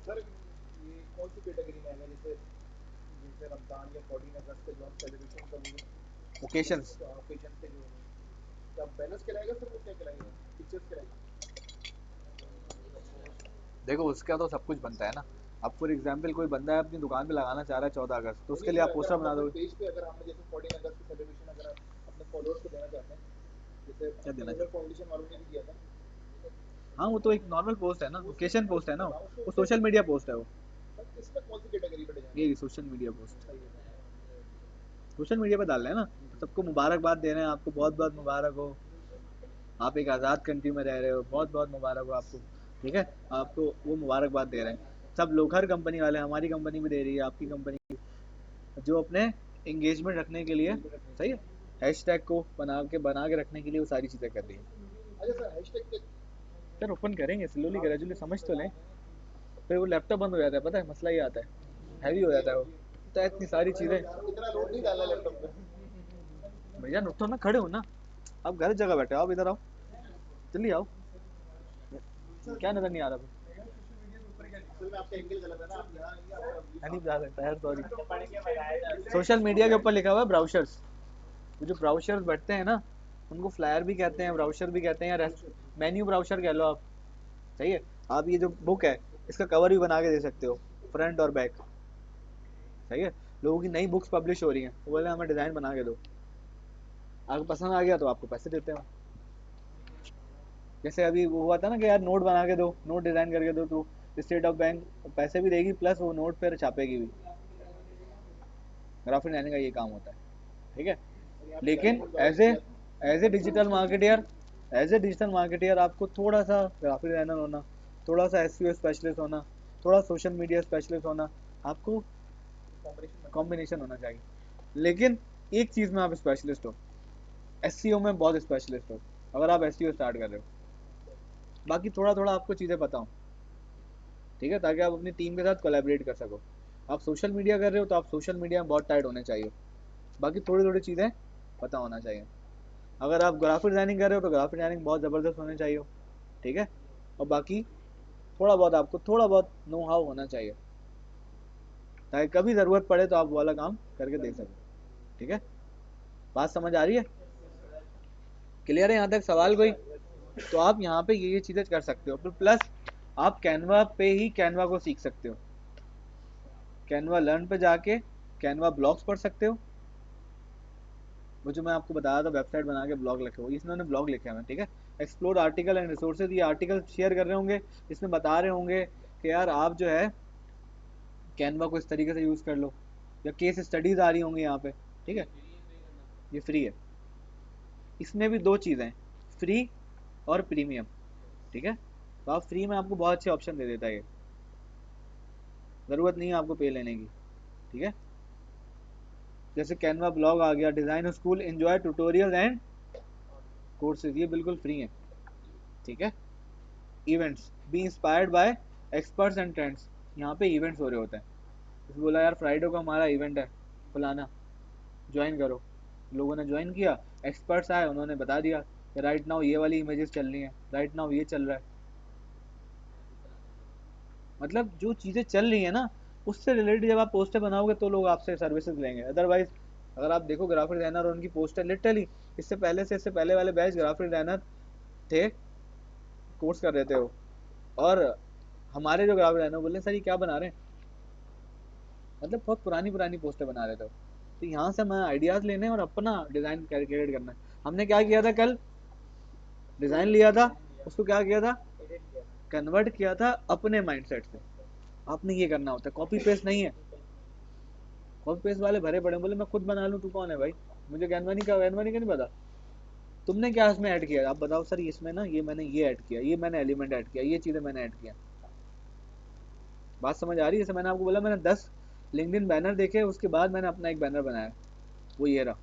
सर ये कौन सी कैटेगरी में आएगा, जैसे जैसे रमजान या 14 अगस्त के जो हम सेलिब्रेशन करेंगे ओकेशंस, ओकेजन पे जो क्या बैनर्स कराएगा सर, वो क्या कराएगा, पिक्चर्स कराएगा? देखो उसका तो सब कुछ बनता है ना। अब फॉर एग्जाम्पल कोई बंदा है अपनी दुकान पे लगाना चाह रहा है 14 अगस्त, तो उसके नहीं लिए सर, आप अगर पोस्टर हम बना अपने दोगे। पेज पे, अगर हमने जैसे 14 अगस्त की सेलिब्रेशन अगर आप अपने फॉलोअर्स को देना चाहते हैं, जैसे क्या देना वनर चाहते फाउंडेशन वालों ने भी दिया था, हैं, हाँ वो तो एक नॉर्मल पोस्ट है ना, ओकेशन पोस्ट है ना, हाँ उसको वो कैसे सोशल मीडिया पोस्ट है वो, सर इसमें कौन सी कैटेगरी पे डिजाइन ये होगा? Social media post, social media पे डाल रहे हैं ना, सबको मुबारकबाद दे रहे हैं, आपको बहुत बहुत मुबारक हो, आप एक आज़ाद कंट्री में रह रहे हो, बहुत बहुत मुबारक हो आपको, ठीक है। आपको वो मुबारकबाद दे रहे हैं सब लोग, हर कंपनी वाले, हमारी कंपनी भी दे रही है, आपकी कंपनी जो अपने एंगेजमेंट रखने के लिए, सही है, हैशटैग को बना के रखने के लिए वो सारी चीज़ें कर रही है। अच्छा सर, हैशटैग के सर ओपन करेंगे स्लोली ग्रेजुअली, समझ तो लें, फिर वो लैपटॉप बंद हो जाता है, पता है मसला ये आता है, हैवी हो जाता है वो, तो इतनी सारी चीज़ें। इतना लोड नहीं डालना लैपटॉप पे। भैया उठो ना, खड़े हो ना, आप गलत जगह बैठे हो, आप इधर आओ, जल्दी आओ, क्या नज़र नहीं आ रहा फिर? असल में आपका एंगल गलत है ना, आप यहाँ नहीं, आपका नहीं जा सकता यार, सॉरी। सोशल मीडिया के ऊपर लिखा हुआ है ब्राउशर्स, वो जो ब्राउशर्स बैठते हैं ना उनको फ्लायर भी कहते हैं, ब्राउशर भी कहते हैं, या मेन्यू ब्राउशर कह लो आप, सही है। आप ये जो बुक है इसका कवर भी बना के दे सकते हो, फ्रंट और बैक, सही है। लोगों की नई बुक्स पब्लिश हो रही हैं, वो बोले हमें डिज़ाइन बना के दो, आपको पसंद आ गया तो आपको पैसे देते हैं। जैसे अभी वो हुआ था ना कि यार नोट बना के दो, नोट डिज़ाइन करके दो, तो स्टेट ऑफ बैंक पैसे भी देगी प्लस वो नोट पर छापेगी भी, ग्राफिक डिजाइनिंग का ये काम होता है, ठीक है। आप लेकिन डिजाइनिंग वगैरह एज ए किया? As a digital marketer, as a digital marketer आपको थोड़ा सा ग्राफिक डिजाइनर होना, थोड़ा सा एसईओ स्पेशलिस्ट होना, थोड़ा सोशल मीडिया स्पेशलिस्ट होना, आपको कॉम्बिनेशन कॉम्बिनेशन होना चाहिए। लेकिन एक चीज़ में आप स्पेशलिस्ट हो, एसईओ में बहुत स्पेशलिस्ट हो, अगर आप एसईओ स्टार्ट कर रहे हो, बाकी थोड़ा थोड़ा आपको चीज़ें पता हो, ठीक है, ताकि आप अपनी टीम के साथ कोलैबोरेट कर सको। आप सोशल मीडिया कर रहे हो तो आप सोशल मीडिया में बहुत टाइट होने चाहिए, बाकी थोड़ी थोड़ी चीज़ें पता होना चाहिए। अगर आप ग्राफिक डिज़ाइनिंग कर रहे हो तो ग्राफिक डिज़ाइनिंग बहुत ज़बरदस्त होनी चाहिए, ठीक है। और बाकी थोड़ा बहुत आपको थोड़ा बहुत नो हाउ होना चाहिए, ताकि कभी ज़रूरत पड़े तो आप वो वाला काम करके दे सकें। ठीक है, बात समझ आ रही है? क्लियर है यहाँ तक सवाल कोई? तो आप यहाँ पे ये चीज़ें कर सकते हो। फिर प्लस आप कैनवा पे ही कैनवा को सीख सकते हो। कैनवा लर्न पे जाके कैनवा ब्लॉग्स पढ़ सकते हो। वो जो मैं आपको बताया था वेबसाइट बना के ब्लॉग लिखे हो, इसमें उन्होंने ब्लॉग लिखे हैं, ठीक है। एक्सप्लोर आर्टिकल एंड रिसोर्सेज, ये आर्टिकल शेयर कर रहे होंगे, इसमें बता रहे होंगे कि यार आप जो है कैनवा को इस तरीके से यूज़ कर लो, या केस स्टडीज़ आ रही होंगी यहाँ पे। ठीक है, ये फ्री है। इसमें भी दो चीज़ें हैं, फ्री और प्रीमियम। ठीक है, तो आप फ्री में आपको बहुत अच्छे ऑप्शन दे देता है ये, ज़रूरत नहीं है आपको पे लेने की। ठीक है, जैसे कैनवा ब्लॉग आ गया, design school, enjoy tutorial and courses, ये बिल्कुल फ्री हैं। ठीक है, events, B inspired by experts and trends, यहाँ पे इवेंट्स हो रहे होते हैं। जैसे बोला यार फ्राइडे को हमारा इवेंट है फलाना, ज्वाइन करो। लोगों ने ज्वाइन किया, एक्सपर्ट्स आए, उन्होंने बता दिया कि राइट नाउ ये वाली इमेजेस चल रही हैं, राइट नाउ ये चल रहा है। मतलब जो चीज़ें चल रही है ना, उससे रिलेटेड जब आप पोस्टर बनाओगे तो लोग आपसे सर्विसेज लेंगे। अदरवाइज अगर आप देखो ग्राफिक डिजाइनर और उनकी पोस्टर, लिटरली इससे पहले वाले बैच ग्राफिक डिजाइनर थे, कोर्स कर रहे थे वो, और हमारे जो ग्राफिक डिजाइनर बोले सर ये क्या बना रहे हैं, मतलब बहुत पुरानी पुरानी पोस्टर बना रहे थे। तो यहाँ से मैं आइडियाज़ लेने और अपना डिज़ाइन कैलकुलेट करना है। हमने क्या किया था कल, डिज़ाइन लिया था, उसको क्या किया था, कन्वर्ट किया था अपने माइंडसेट से। आपने ये करना होता है, कॉपी पेस्ट नहीं है। कॉपी पेस्ट वाले भरे पड़े, बोले मैं खुद बना लूँ, तू कौन है भाई, मुझे कैनवानी का नहीं पता। तुमने क्या इसमें ऐड किया, आप बताओ सर इसमें ना ये मैंने ये ऐड किया, ये मैंने एलिमेंट ऐड किया, ये चीज़ें मैंने ऐड किया। बात समझ आ रही है? जैसे मैंने आपको बोला मैंने 10 लिंक्डइन बैनर देखे, उसके बाद मैंने अपना एक बैनर बनाया, वो ये रहा।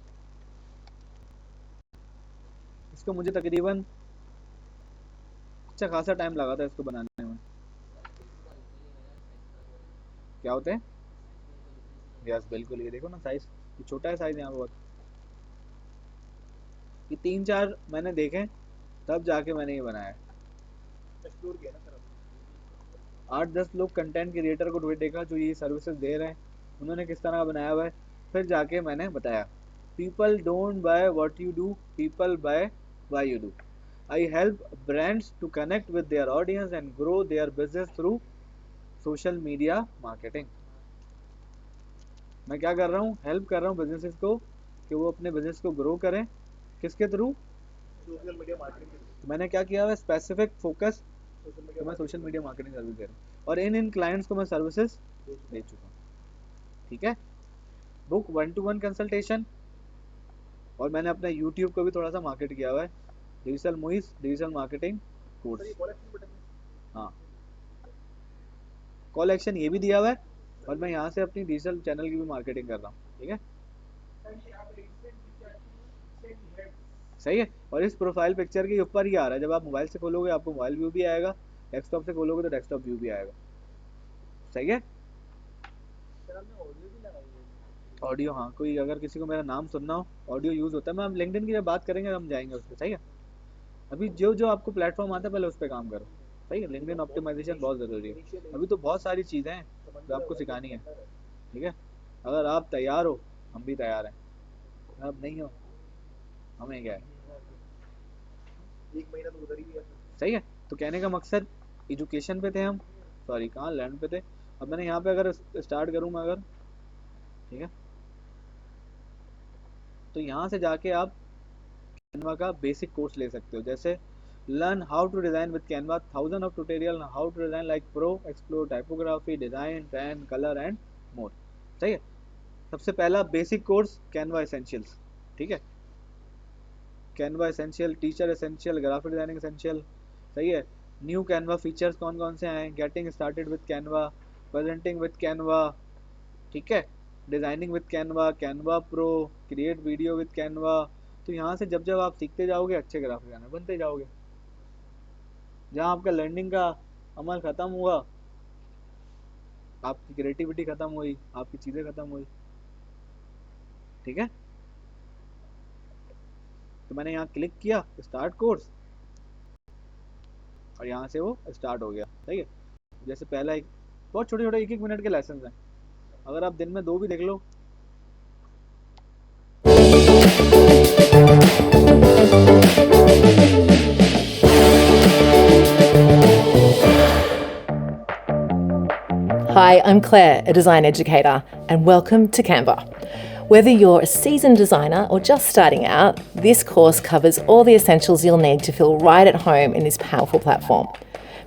इसको मुझे तकरीबन अच्छा खासा टाइम लगा था इसको बनाने में। क्या होते हैं? यस बिल्कुल, ये देखो ना साइज, ये छोटा है साइज यहाँ बहुत। ये 3-4 मैंने देखे, तब जाके मैंने ये बनाया। एक्सप्लोर किया ना सर 8-10 लोग कंटेंट क्रिएटर को देखा जो ये सर्विसेज दे रहे हैं, उन्होंने किस तरह का बनाया हुआ है, फिर जाके मैंने बताया। People don't buy what you do, people buy why you do. I help brands to connect with their audience and grow their business through social media marketing. मैं क्या कर रहा हूँ, हेल्प कर रहा हूँ बिजनेसेस को कि वो अपने बिजनेस को ग्रो करें, किसके थ्रू, सोशल मीडिया मार्केटिंग के तो मैंने क्या किया हुआ स्पेसिफिक फोकस, सोशल तो मीडिया मैं social marketing media marketing service दे रहा हूँ, और इन क्लाइंट्स को मैं सर्विसेज दे चुका हूँ। ठीक है, बुक 1-to-1 कंसल्टेशन, और मैंने अपना यूट्यूब को भी थोड़ा सा मार्केट किया हुआ है, digital movies digital marketing sir ये कोर्स। कॉलेक्शन बटन हाँ, कॉल एक्शन ये भी दिया हुआ है, और मैं यहाँ से अपनी डिजिटल चैनल की भी मार्केटिंग कर रहा हूँ। ठीक है, सही है। और इस प्रोफाइल पिक्चर के ऊपर ही आ रहा है, जब आप मोबाइल से खोलोगे आपको मोबाइल व्यू भी आएगा, डेस्कटॉप से खोलोगे तो डेस्कटॉप व्यू भी आएगा। सही है। सर हमने ऑडियो भी लगाई है ऑडियो, हाँ, कोई अगर किसी को मेरा नाम सुनना हो, ऑडियो यूज़ होता है। मैं हम लिंक्डइन की जब बात करेंगे हम जाएंगे उस पर। सही है, अभी जो जो आपको प्लेटफॉर्म आता है पहले उस पर काम करो। सही है, लिंक्डइन ऑप्टिमाइजेशन बहुत ज़रूरी है। इनिशियल अभी तो बहुत सारी चीज़ें हैं जो समंदर है आपको भाई, सिखानी है। समंदर है। ठीक है, अगर आप तैयार हो हम भी तैयार हैं, अगर आप नहीं हो हमें क्या है। एक महीना तो उधर ही गया सर। सही है, तो कहने का मकसद, एजुकेशन पे थे हम, सॉरी कहाँ, लैंड पे थे। अब मैंने यहाँ पे अगर स्टार्ट करूँ मैं अगर, ठीक है, तो यहाँ से जाके आप कैनवा का बेसिक कोर्स ले सकते हो। जैसे learn how to design with Canva, 1000 of tutorial how to design like pro, explore typography, design, pen, colour and more. सही है, सबसे पहला बेसिक कोर्स कैनवा एसेंशियल्स। ठीक है, Canva essential, teacher essential, graphic designing essential. सही है, new Canva features कौन कौन से आए, getting started with Canva, presenting with Canva, ठीक है, designing with Canva, Canva pro, create video with Canva. तो यहाँ से जब जब आप सीखते जाओगे अच्छे ग्राफिक डिजाइनर बनते जाओगे। जहाँ आपका लर्निंग का अमल खत्म हुआ, आपकी क्रिएटिविटी खत्म हुई, आपकी चीज़ें खत्म हुई। ठीक है, तो मैंने यहाँ क्लिक किया स्टार्ट कोर्स, और यहाँ से वो स्टार्ट हो गया। सही है, जैसे पहला एक बहुत छोटे छोटे 1-1 मिनट के लेसन हैं, अगर आप दिन में 2 भी देख लो। Hi, I'm Claire, a design educator, and welcome to Canva. Whether you're a seasoned designer or just starting out, this course covers all the essentials you'll need to feel right at home in this powerful platform.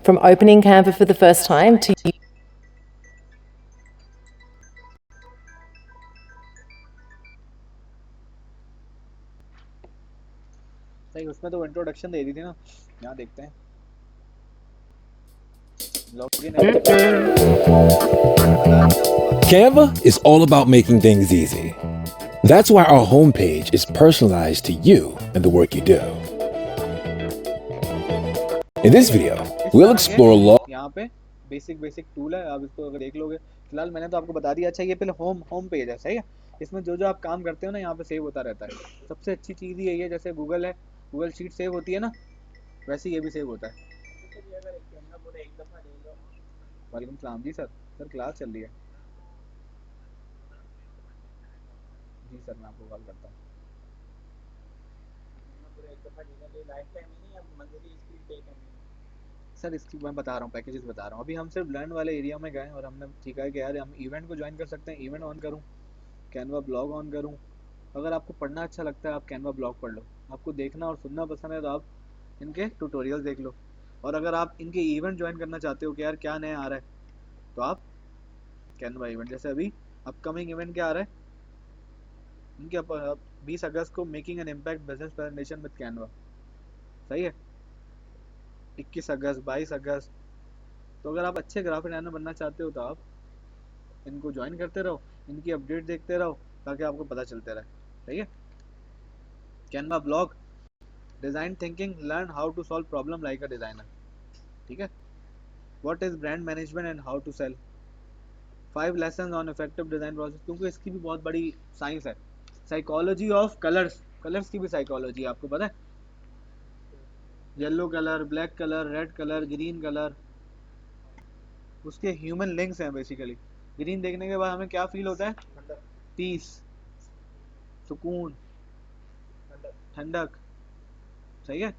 From opening Canva for the first time to सही, उसमें तो introduction दे दी थी ना, यहाँ देखते हैं login. Canva is all about making things easy. That's why our homepage is personalized to you and the work you do. In this video, we'll explore यहाँ पे बेसिक टूल है, आप इसको अगर देख लोगे। फिलहाल मैंने तो आपको बता दिया। अच्छा, ये पहले होम पेज है, सही है। इसमें जो जो आप काम करते हो ना, यहाँ पे सेव होता रहता है। सबसे अच्छी चीज़ यही है, जैसे गूगल है, गूगल शीट सेव होती है ना, वैसे ये भी सेव होता है। वालेकुम सलाम जी सर क्लास चल रही है जी सर, मैं आपको कॉल करता हूँ। सर इसकी मैं बता रहा हूँ, पैकेजेस बता रहा हूँ। अभी हम सिर्फ लर्न वाले एरिया में गए और हमने सीखा है कि यार हम इवेंट को ज्वाइन कर सकते हैं। इवेंट ऑन करूँ, कैनवा ब्लॉग ऑन करूँ। अगर आपको पढ़ना अच्छा लगता है, आप कैनवा ब्लॉग पढ़ लो। आपको देखना और सुनना पसंद है तो आप इनके ट्यूटोरियल देख लो। और अगर आप इनके इवेंट ज्वाइन करना चाहते हो कि यार क्या नया आ रहा है, तो आप कैनवा इवेंट, जैसे अभी अपकमिंग इवेंट क्या आ रहा है इनके 20 अगस्त को, making an impact business presentation with Canva, सही है। 21 अगस्त, 22 अगस्त। तो अगर आप अच्छे ग्राफिक डिजाइनर बनना चाहते हो तो आप इनको ज्वाइन करते रहो, इनकी अपडेट देखते रहो, ताकि आपको पता चलते रहे, सही है। Canva blog, design thinking, learn how to solve problem like a designer, ठीक है। What is brand management and how to sell, 5 lesson on effective design process, क्योंकि इसकी भी बहुत बड़ी साइंस है। साइकोलॉजी ऑफ कलर्स, कलर्स की भी साइकोलॉजी है, आपको पता है। Yellow colour, black colour, red colour, green colour, उसके ह्यूमन लिंक्स हैं बेसिकली। ग्रीन देखने के बाद हमें क्या फील होता है? पीस, सुकून, ठंडक, सही है।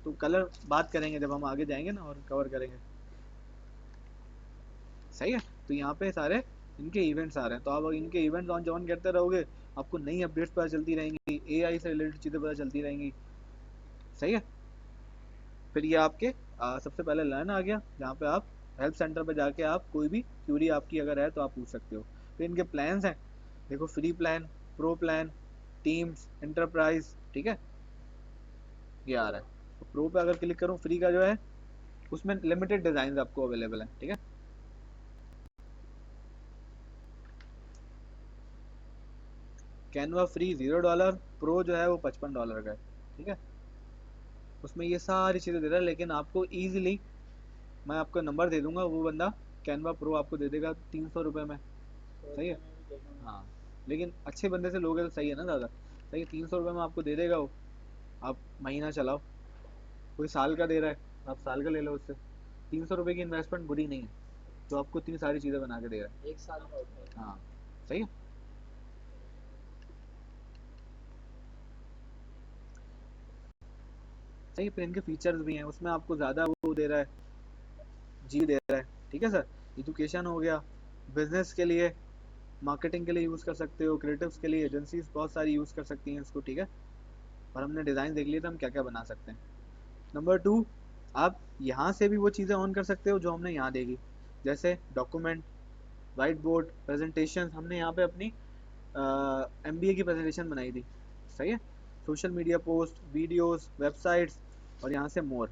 तो कलर बात करेंगे जब हम आगे जाएंगे ना और कवर करेंगे, सही है। तो यहाँ पे सारे इनके इवेंट्स आ रहे हैं, तो आप इनके इवेंट्स ऑन ज्वाइन करते रहोगे, आपको नई अपडेट्स पता चलती रहेंगी, एआई से रिलेटेड चीज़ें पता चलती रहेंगी, सही है। फिर ये आपके सबसे पहले लर्न आ गया, जहाँ पे आप हेल्प सेंटर पे जाके आप कोई भी क्यूरी आपकी अगर है तो आप पूछ सकते हो। फिर इनके प्लान्स हैं, देखो, free plan, pro plan, teams, enterprise, ठीक है, ये आ रहा है। तो प्रो पे अगर क्लिक करूँ, फ्री का जो है उसमें लिमिटेड डिजाइन आपको अवेलेबल है, ठीक है। कैनवा फ्री $0, प्रो जो है वो $55 का है, ठीक है। उसमें ये सारी चीज़ें दे रहा है, लेकिन आपको ईजिली मैं आपको नंबर दे दूंगा, वो बंदा कैनवा प्रो आपको दे देगा 300 रुपये में, सही है। हाँ, लेकिन अच्छे बंदे से लोगे तो सही है ना दादा, सही है। 300 रुपये में आपको दे देगा वो, आप महीना चलाओ। कोई साल का दे रहा है, आप साल का ले लो उससे। 300 रुपये की इन्वेस्टमेंट बुरी नहीं है, तो आपको इतनी सारी चीज़ें बना के दे रहा है, 1 साल का होता है। हाँ, सही है। सही, फिर इनके फीचर्स भी हैं, उसमें आपको ज़्यादा वो दे रहा है, जी दे रहा है, ठीक है सर। एजुकेशन हो गया, बिजनेस के लिए, मार्केटिंग के लिए यूज़ कर सकते हो, क्रिएटिव्स के लिए एजेंसीज बहुत सारी यूज़ कर सकती हैं इसको, ठीक है। और हमने डिज़ाइन देख लिया था हम क्या क्या बना सकते हैं। नंबर 2, आप यहाँ से भी वो चीज़ें ऑन कर सकते हो जो हमने यहाँ देखी, जैसे डॉक्यूमेंट, वाइट बोर्ड, प्रेजेंटेशन। हमने यहाँ पे अपनी MBA की प्रेजेंटेशन बनाई थी, सही है। Social media post, videos, websites, और यहाँ से मोर,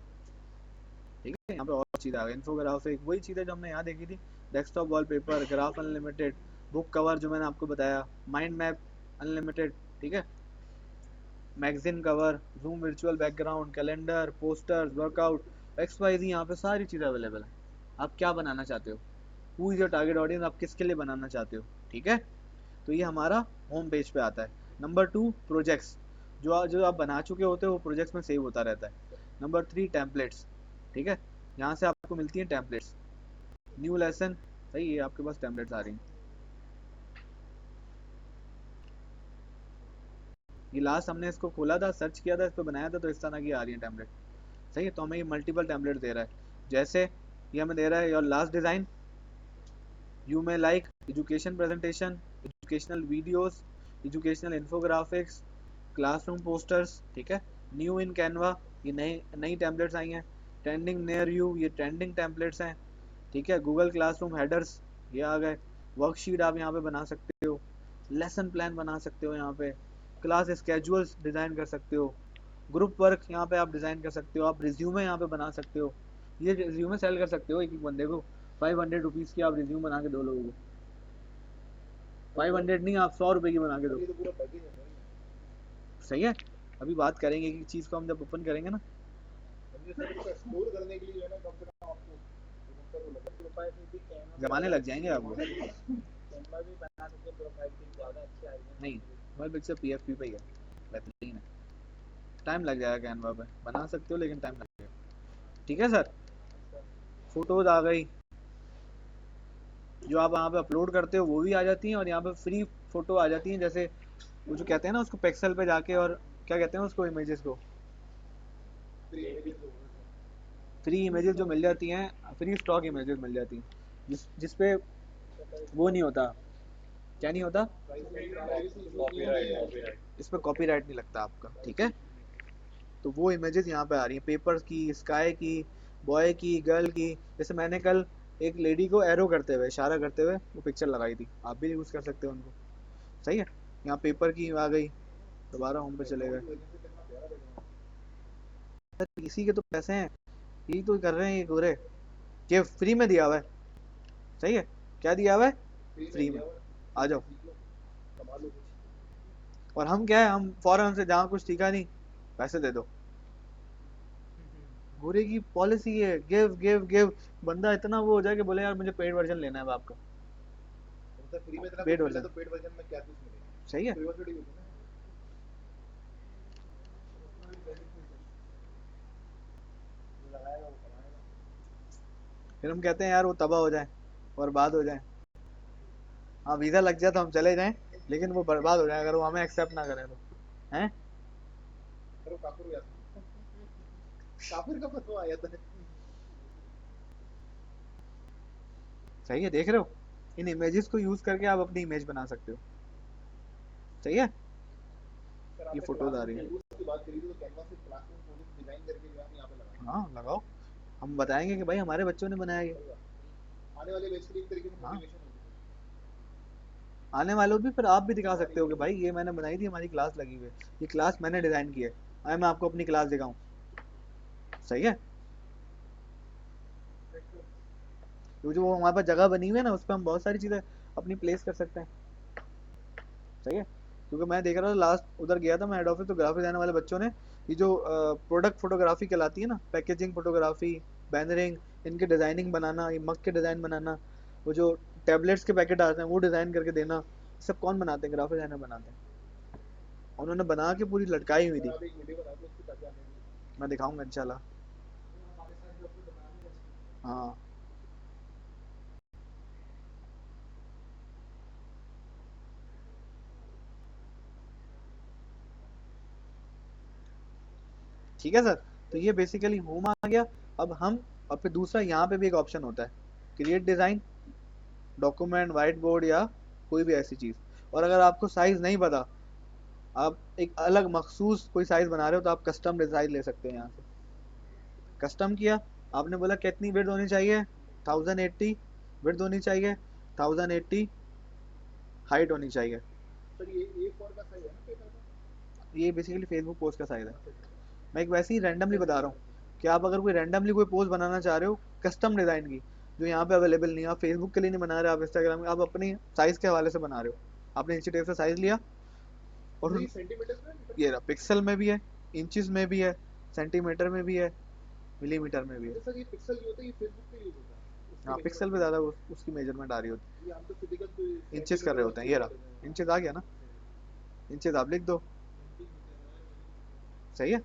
ठीक है। यहाँ पे और चीज़ें आ गई, इन्फोग्राफिक, वही चीज़ें जो हमने यहाँ देखी थी। Desktop wallpaper, graph unlimited, book cover जो मैंने आपको बताया, माइंड मैप अनलिमिटेड, ठीक है। Magazine cover, zoom virtual background, calendar, posters, workout, XYZ, यहाँ पे सारी चीज़ें अवेलेबल है। आप क्या बनाना चाहते हो, who is your target audience, आप किसके लिए बनाना चाहते हो, ठीक है। तो ये हमारा होम पेज पे आता है। नंबर 2, प्रोजेक्ट्स, जो आप बना चुके होते हो वो प्रोजेक्ट्स में सेव होता रहता है। नंबर 3, टेम्पलेट्स, ठीक है। यहाँ से आप आपको मिलती हैं टेम्पलेट्स। न्यू लेसन, सही है, आपके पास टेम्पलेट्स आ रही हैं। ये लास्ट हमने इसको खोला था, सर्च किया था, इस पर बनाया था, तो इस तरह की आ रही है टेम्पलेट। सही है, तो हमें ये मल्टीपल टेम्पलेट दे रहा है। जैसे ये हमें दे रहा है your last design, you may like education presentation, educational videos, educational infographics, classroom posters, ठीक है। न्यू इन कैनवा, ये नई टेम्पलेट्स आई हैं। ट्रेंडिंग नियर यू, ये ट्रेंडिंग टेम्पलेट्स हैं, ठीक है। गूगल क्लासरूम हेडर्स, ये आ गए। वर्कशीट आप यहाँ पे बना सकते हो, लेसन प्लान बना सकते हो यहाँ पे, क्लास स्केजुअल्स डिज़ाइन कर सकते हो, ग्रुप वर्क यहाँ पे आप डिज़ाइन कर सकते हो, आप रिज्यूमे यहाँ पे बना सकते हो। ये रिज्यूमे सेल कर सकते हो एक एक बंदे को, 500 रुपीज़ की आप रिज्यूम बना के दो लोगों को। 500 नहीं, आप 100 रुपये की बना के दो। ये तो पूरा पैकेज है सर। सही है, अभी बात करेंगे कि चीज़ को हम जब ओपन करेंगे ना, समझे सर, इसको एक्सप्लोर करने के लिए जो है ना कम से कम आपको एक हफ्ता तो लगेगा। प्रोफाइल भी कैनवा जमाने लग जाएंगे आपको। कैनवा भी बना सकते हैं, प्रोफाइल की ज़्यादा अच्छी आएगी। नहीं, मोबाइल पिक्चर PFP पे ही है, बेहतरीन है। टाइम लग जाएगा कैनवा पे, बना सकते हो लेकिन टाइम लगेगा, ठीक है सर। फोटोज आ गई, जो आप वहाँ पे अपलोड करते हो वो भी आ जाती हैं, और यहाँ पे फ्री फोटो आ जाती हैं। जैसे वो जो कहते हैं ना उसको पिक्सेल पे जाके, और क्या कहते हैं उसको, इमेजेस को, फिर इमेजेस जो होंगे सर। फ्री इमेजेस जो मिल जाती हैं, फ्री स्टॉक इमेजेस मिल जाती हैं, जिस पे वो नहीं होता, क्या नहीं होता, इस पे कॉपीराइट नहीं लगता आपका, ठीक है। तो वो इमेजेस यहाँ पे आ रही हैं, पेपर्स की, स्काई की, बॉय की, गर्ल की। जैसे मैंने कल एक लेडी को एरो करते हुए, इशारा करते हुए वो पिक्चर लगाई थी, आप भी यूज़ कर सकते हो उनको। सही है, यहाँ पेपर की आ गई, दोबारा होम पे चले गए। सर इसी के तो पैसे हैं, यही तो कर रहे हैं ये पूरे, ये फ्री में दिया हुआ है। सही है, क्या दिया हुआ है, फ्री में, आ जाओ। कमा लो कुछ। और हम क्या है, हम फौरन से जहाँ कुछ सीखा नहीं, पैसे दे दो। बुरे की पॉलिसी है, गिव गिव गिव। बंदा इतना वो हो जाए कि बोले यार मुझे पेड वर्जन लेना है आपका, मतलब फ्री में इतना पेड कुछ मिला वर्जन। तो पेड वर्जन में क्या कुछ मिलेगा। सही है, फ्री वर्जन ही होगी ना। लगाएगा वो कमाएगा। फिर हम कहते हैं यार वो तबाह हो जाए, बर्बाद हो जाए। हाँ वीज़ा लग जाए तो हम चले जाएं, लेकिन वो बर्बाद हो जाए अगर वो हमें एक्सेप्ट ना करें तो, हैं। फिर वो काफिर हो जाता है। काफिर का फतवा आया था। सही है, देख रहे हो, इन इमेजेस को यूज़ करके आप अपनी इमेज बना सकते हो। सही है, सर ये आपने फोटोज आ रही हैं। क्लासरूम की बात करी थी, तो कैनवा से क्लासरूम फोटोज डिजाइन करके जो है हम यहाँ पे लगाएंगे। हाँ लगाओ, हम बताएंगे कि भाई हमारे बच्चों ने बनाया ये। आने वाले बैच के लिए एक तरीके से हाँ, मोटिवेशन होगी। आने वालों भी, फिर आप भी दिखा सकते हो कि भाई ये मैंने बनाई थी, हमारी क्लास लगी हुई है, ये क्लास मैंने डिज़ाइन की है, आए मैं आपको अपनी क्लास दिखाऊं। सही है, जो वो हमारे पास जगह बनी हुई है ना, उस पर हम बहुत सारी चीज़ें अपनी प्लेस कर सकते हैं। सही है, क्योंकि मैं देख रहा था लास्ट उधर गया था मैं हेड ऑफिस, तो ग्राफिक डिजाइन वाले बच्चों ने ये जो प्रोडक्ट फोटोग्राफी कहलाती है ना, पैकेजिंग फोटोग्राफी, बैनरिंग, इनके डिज़ाइनिंग बनाना, ये मग के डिज़ाइन बनाना, वो जो टैबलेट्स के पैकेट आते हैं वो डिज़ाइन करके देना, ये सब कौन बनाते हैं, ग्राफिक डिजाइनर बनाते हैं। उन्होंने बना के पूरी लटकाई हुई सर थी, आप एक वीडियो बना दो उसकी, ताकि आने वाले मैं दिखाऊंगा इंशाल्लाह। हाँ ठीक है सर, तो ये बेसिकली होम आ गया। अब हम, और फिर दूसरा यहाँ पे भी एक ऑप्शन होता है, create design, document, white board, या कोई भी ऐसी चीज़। और अगर आपको साइज़ नहीं पता, आप एक अलग मखसूस कोई साइज़ बना रहे हो, तो आप कस्टम डिज़ाइन ले सकते हैं यहाँ से। कस्टम किया, आपने बोला कितनी विड्थ होनी चाहिए, 1080 विड्थ होनी चाहिए, 1080 हाइट होनी चाहिए। सर ये A4 का साइज है ना पेपर का। ये बेसिकली फेसबुक पोस्ट का साइज़ है। मैं एक वैसे ही रैंडमली बता रहा हूँ कि आप अगर कोई रैंडमली कोई पोस्ट बनाना चाह रहे हो कस्टम डिज़ाइन की, जो यहाँ पे अवेलेबल नहीं है, आप फेसबुक के लिए नहीं बना रहे, आप इंस्टाग्राम के, आप अपनी साइज़ के हवाले से बना रहे हो, आपने इंची से साइज़ लिया, और ये सेंटीमीटर में मीटर ये रहा, पिक्सल में भी है, इंचेस में भी है, सेंटीमीटर में भी है, मिलीमीटर में भी है। में। सर ये पिक्सल जो होता है ये फेसबुक पे यूज होता है, उसकी हाँ पिक्सल पे मेजरमेंट ज़्यादा उसकी मेजरमेंट आ रही होती ये हम तो फिजिकल है, इंचेस कर सेंटीमीटर रहे और होते हैं। फीट ये कर रहा, रहे हैं। इंचेस आ गया ना, इंचेस आप लिख दो। सही है,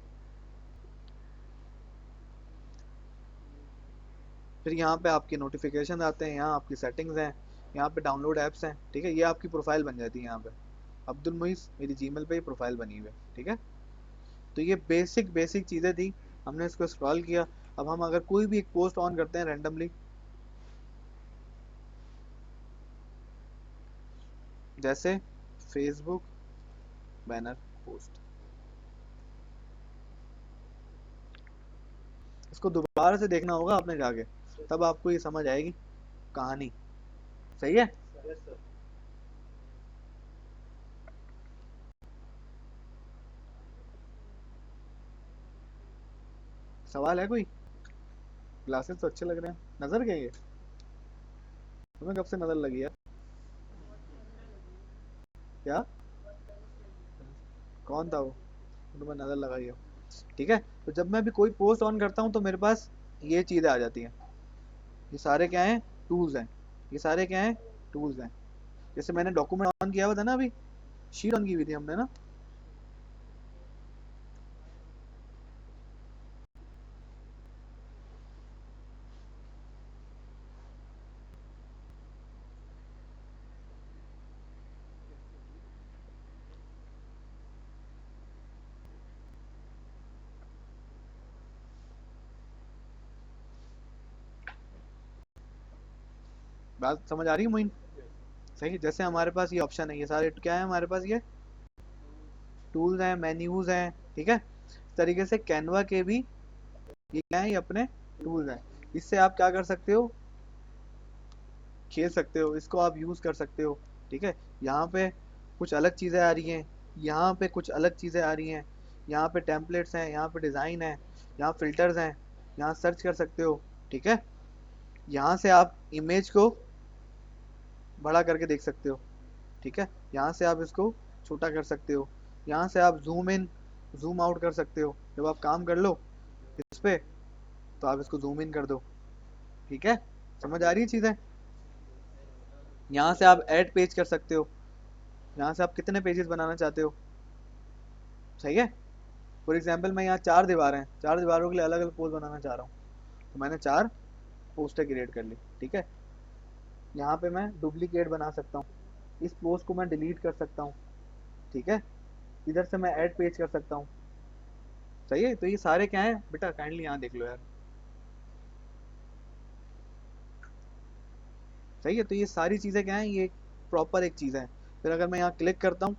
फिर यहाँ पे आपके नोटिफिकेशन आते हैं, यहाँ आपकी सेटिंग्स हैं, यहाँ पे डाउनलोड ऐप्स हैं, ठीक है। ये आपकी प्रोफाइल बन जाती है यहाँ पे, अब्दुल मुइस मेरी जीमेल पे ही प्रोफाइल बनी हुई है, ठीक है। तो ये बेसिक बेसिक चीज़ें थी, हमने इसको स्क्रॉल किया। अब हम अगर कोई भी एक पोस्ट ऑन करते हैं रैंडमली, जैसे फेसबुक बैनर पोस्ट, इसको दोबारा से देखना होगा आपने जाके, तब आपको ये समझ आएगी कहानी, सही है। Yes sir. सवाल है कोई? ग्लासेस तो अच्छे लग रहे हैं, नजर क्या ये, तुम्हें कब से नजर लगी है? क्या, कौन था वो तुम्हें नजर लगाई हो? ठीक है। तो जब मैं भी कोई पोस्ट ऑन करता हूँ तो मेरे पास ये चीज़ें आ जाती हैं, ये सारे क्या हैं, टूल्स हैं। ये सारे क्या हैं, टूल्स हैं। जैसे मैंने डॉक्यूमेंट ऑन किया हुआ था ना, अभी शीट ऑन की हुई थी हमने ना, बात समझ आ रही है मोइन? सही है। जैसे हमारे पास ये ऑप्शन है, ये सारे क्या है हमारे पास, ये टूल्स हैं, मेन्यूज हैं, ठीक है। इस तरीके से कैनवा के भी ये क्या है, ये अपने टूल्स हैं। इससे आप क्या कर सकते हो, खेल सकते हो, इसको आप यूज़ कर सकते हो, ठीक है। यहाँ पे कुछ अलग चीज़ें आ रही हैं, यहाँ पे कुछ अलग चीज़ें आ रही हैं, यहाँ पे टेम्पलेट्स हैं, यहाँ पे डिज़ाइन है, यहाँ फिल्टर्स हैं, यहाँ सर्च कर सकते हो, ठीक है। यहाँ से आप इमेज को बड़ा करके देख सकते हो, ठीक है। यहाँ से आप इसको छोटा कर सकते हो, यहाँ से आप जूम इन जूम आउट कर सकते हो। जब आप काम कर लो इस पे तो आप इसको जूम इन कर दो, ठीक है। समझ आ रही है चीज़ें? यहाँ से आप ऐड पेज कर सकते हो, यहाँ से आप कितने पेजेस बनाना चाहते हो, सही है। फॉर एग्जाम्पल मैं यहाँ 4 दीवारें हैं, 4 दीवारों के लिए अलग अलग पोस्ट बनाना चाह रहा हूँ, तो मैंने 4 पोस्टें क्रिएट कर ली, ठीक है। यहाँ पे मैं डुप्लीकेट बना सकता हूँ, इस पोस्ट को मैं डिलीट कर सकता हूँ, ठीक है। इधर से मैं ऐड पेज कर सकता हूँ, सही है। तो ये सारे क्या है बेटा, काइंडली यहाँ देख लो यार, सही है। तो ये सारी चीज़ें क्या है, ये प्रॉपर एक चीज़ है। फिर अगर मैं यहाँ क्लिक करता हूँ,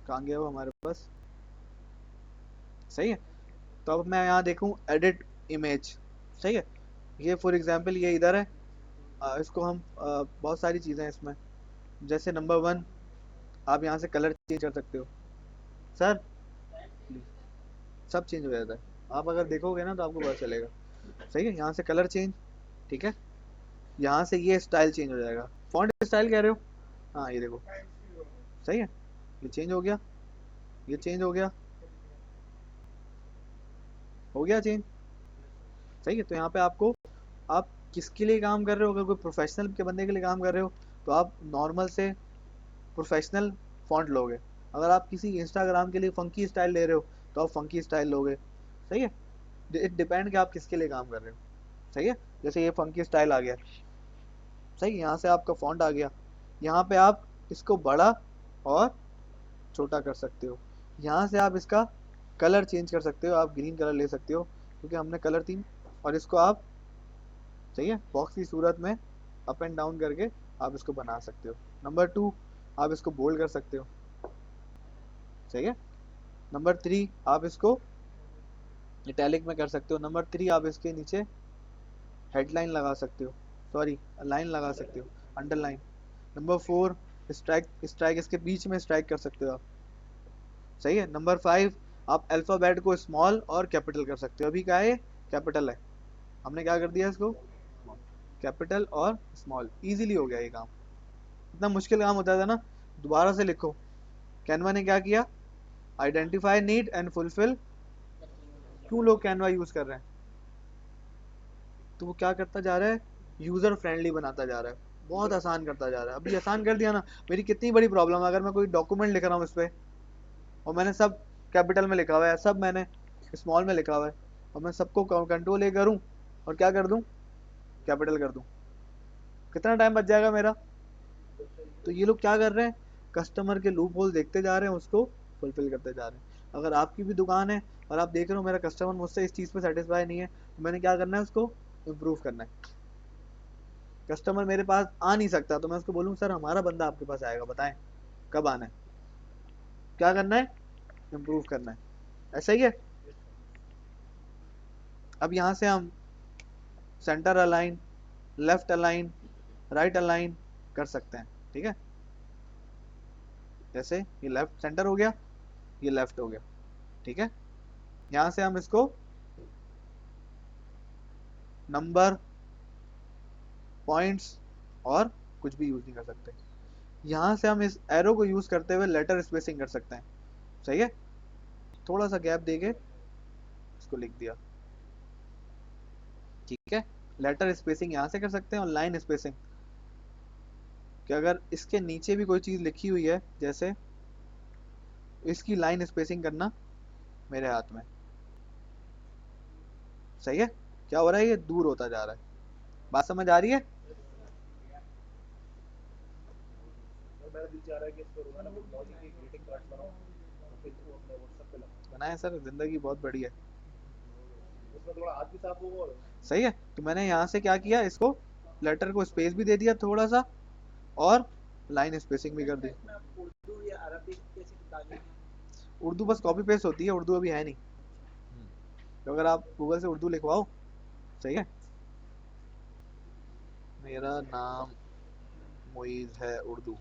कहाँ गया वो हमारे पास, सही है। तो अब मैं यहाँ देखूँ एडिट इमेज, सही है। ये फॉर एग्जांपल ये इधर है, इसको हम बहुत सारी चीज़ें हैं इसमें, जैसे नंबर 1 आप यहाँ से कलर चेंज कर सकते हो सर, सब चेंज हो जाता है, आप अगर देखोगे ना तो आपको पता चलेगा, सही है। यहाँ से कलर चेंज, ठीक है। यहाँ से ये स्टाइल चेंज हो जाएगा, फॉन्ट स्टाइल कह रहे हो, हाँ ये देखो, सही है। ये चेंज हो गया, ये चेंज हो गया चेंज, सही है। तो यहाँ पे आपको, आप किसके लिए काम कर रहे हो, अगर कोई प्रोफेशनल के बंदे के लिए काम कर रहे हो तो आप नॉर्मल से प्रोफेशनल फॉन्ट लोगे। अगर आप किसी इंस्टाग्राम के लिए फंकी स्टाइल ले रहे हो तो आप फंकी स्टाइल लोगे, सही है। इट डिपेंड कि आप किसके लिए काम कर रहे हो, सही है। जैसे ये फंकी स्टाइल आ गया, सही। यहाँ से आपका फॉन्ट आ गया, यहाँ पे आप इसको बड़ा और छोटा कर सकते हो। यहाँ से आप इसका कलर चेंज कर सकते हो, आप ग्रीन कलर ले सकते हो क्योंकि हमने कलर थीम, और इसको आप, सही है, बॉक्स की सूरत में अप एंड डाउन करके आप इसको बना सकते हो। नंबर 2 आप इसको बोल्ड कर सकते हो, सही है। नंबर 3 आप इसको इटैलिक में कर सकते हो। नंबर 3 आप इसके नीचे हेडलाइन लगा सकते हो, सॉरी लाइन लगा सकते हो, अंडरलाइन। नंबर 4 स्ट्राइक, स्ट्राइक इसके बीच में स्ट्राइक कर सकते हो आप, सही है। नंबर 5 आप अल्फ़ाबेट को स्मॉल और कैपिटल कर सकते हो। अभी क्या है, कैपिटल है, हमने क्या कर दिया इसको, कैपिटल और स्मॉल, इजीली हो गया ये काम। इतना मुश्किल काम होता था ना, दोबारा से लिखो। कैनवा ने क्या किया, आइडेंटिफाई नीड एंड फुलफिल, क्यों लोग कैनवा यूज कर रहे हैं, तो वो क्या करता जा रहा है, यूजर फ्रेंडली बनाता जा रहा है, बहुत आसान करता जा रहा है। अभी आसान कर दिया ना। मेरी कितनी बड़ी प्रॉब्लम है, अगर मैं कोई डॉक्यूमेंट लिख रहा हूँ इस पर और मैंने सब कैपिटल में लिखा हुआ है, सब मैंने स्मॉल में लिखा हुआ है, और मैं सबको कंट्रोल ए करूँ और क्या कर दूँ, कैपिटल कर दूं, कितना टाइम बच जाएगा मेरा। तो ये लोग क्या कर रहे हैं, कस्टमर के लूप होल देखते जा रहे हैं, उसको फुलफिल करते जा रहे हैं। अगर आपकी भी दुकान है और आप देख रहे हो मेरा कस्टमर मुझसे इस चीज़ पे सेटिस्फाई नहीं है, तो मैंने क्या करना है, उसको इम्प्रूव करना है। कस्टमर मेरे पास आ नहीं सकता तो मैं उसको बोलूँ सर हमारा बंदा आपके पास आएगा, बताएं कब आना है, क्या करना है, इम्प्रूव करना है। ऐसा ही है। अब यहाँ से हम centre align, left align, right align कर सकते हैं, ठीक है। जैसे ये लेफ्ट सेंटर हो गया, ये लेफ्ट हो गया, ठीक है। यहाँ से हम इसको नंबर, पॉइंट्स और कुछ भी यूज नहीं कर सकते। यहाँ से हम इस एरो को यूज करते हुए लेटर स्पेसिंग कर सकते हैं, सही है। थोड़ा सा गैप देके इसको लिख दिया, ठीक है। लेटर स्पेसिंग यहाँ से कर सकते हैं और लाइन स्पेसिंग कि अगर इसके नीचे भी कोई चीज लिखी हुई है, जैसे इसकी लाइन स्पेसिंग करना मेरे हाथ में, सही है। क्या हो रहा है, ये दूर होता जा रहा है, बात समझ आ रही है। मेरा दिल चाह रहा है कि इसको रोजाना टेक्नोलॉजी की ग्रीटिंग कार्ड बनाओ और फिर वो अपने व्हाट्सएप पे लगाओ। बनाए सर, जिंदगी बहुत बड़ी है, उसमें थोड़ा हाथ भी साफ होगा और सही है। तो मैंने यहाँ से क्या किया, इसको लेटर को स्पेस भी दे दिया थोड़ा सा और लाइन स्पेसिंग भी कर दी। इसमें आप उर्दू या अरबिक कैसे डालेंगे? उर्दू बस कॉपी पेस्ट होती है, उर्दू अभी है नहीं, तो अगर आप गूगल से उर्दू लिखवाओ, सही है। मेरा नाम मुइज है उर्दू,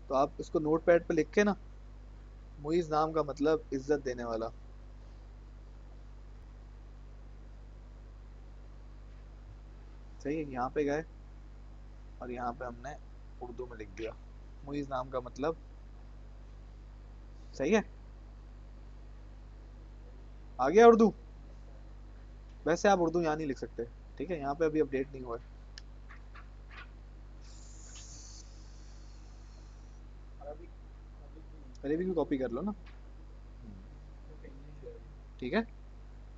तो आप इसको नोट पैड पे लिख के ना, मुइज नाम का मतलब इज्जत देने वाला, सही है। यहाँ पे गए और यहाँ पे हमने उर्दू में लिख दिया मुइज नाम का मतलब, सही है। आ गया उर्दू। वैसे आप उर्दू यहाँ नहीं लिख सकते, ठीक है, यहाँ पे अभी अपडेट नहीं हुआ है। अरबिक अरबिक भी नहीं। अरेबिक भी कॉपी कर लो ना, ठीक है।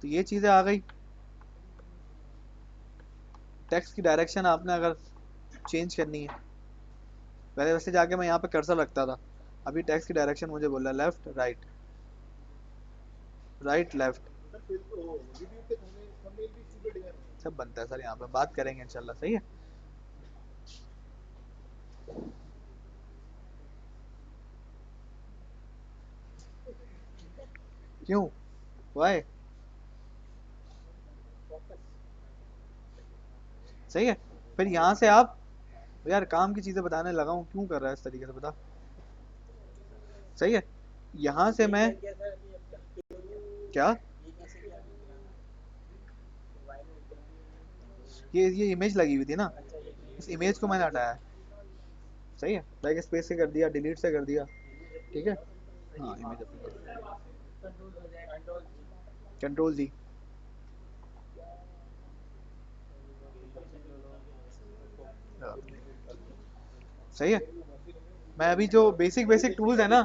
तो ये चीज़ें आ गई। टेक्स्ट की डायरेक्शन आपने अगर चेंज करनी है, पहले वैसे जाके मैं यहाँ पे कर्सर रखता था, अभी टेक्स्ट की डायरेक्शन मुझे बोला left right, right left, sir फिर तो रिव्यू के थंबनेल भी इसी पे डिजाइन होंगे। सब बनता है सर। यहाँ पे बात करेंगे इंशाल्लाह, सही है। क्यों, वाई, सही है। फिर यहाँ से आप, यार काम की चीज़ें बताने लगा हूँ, क्यों कर रहा है इस तरीके से, बता, सही है। यहाँ से मैं ये क्या सर अभी अब करते हो? क्या, ये कैसे किया अभी क्या? वायरल हो गया। ये इमेज लगी हुई थी ना, अच्छा ये इस इमेज को मैंने हटाया है, सही है। बैक स्पेस से कर दिया, डिलीट से कर दिया, ठीक है। हाँ इमेज अपनी, कंट्रोल हो जाए, कंट्रोल जी। कंट्रोल जी, हाँ, सही है। मैं अभी जो बेसिक बेसिक टूल्स है ना,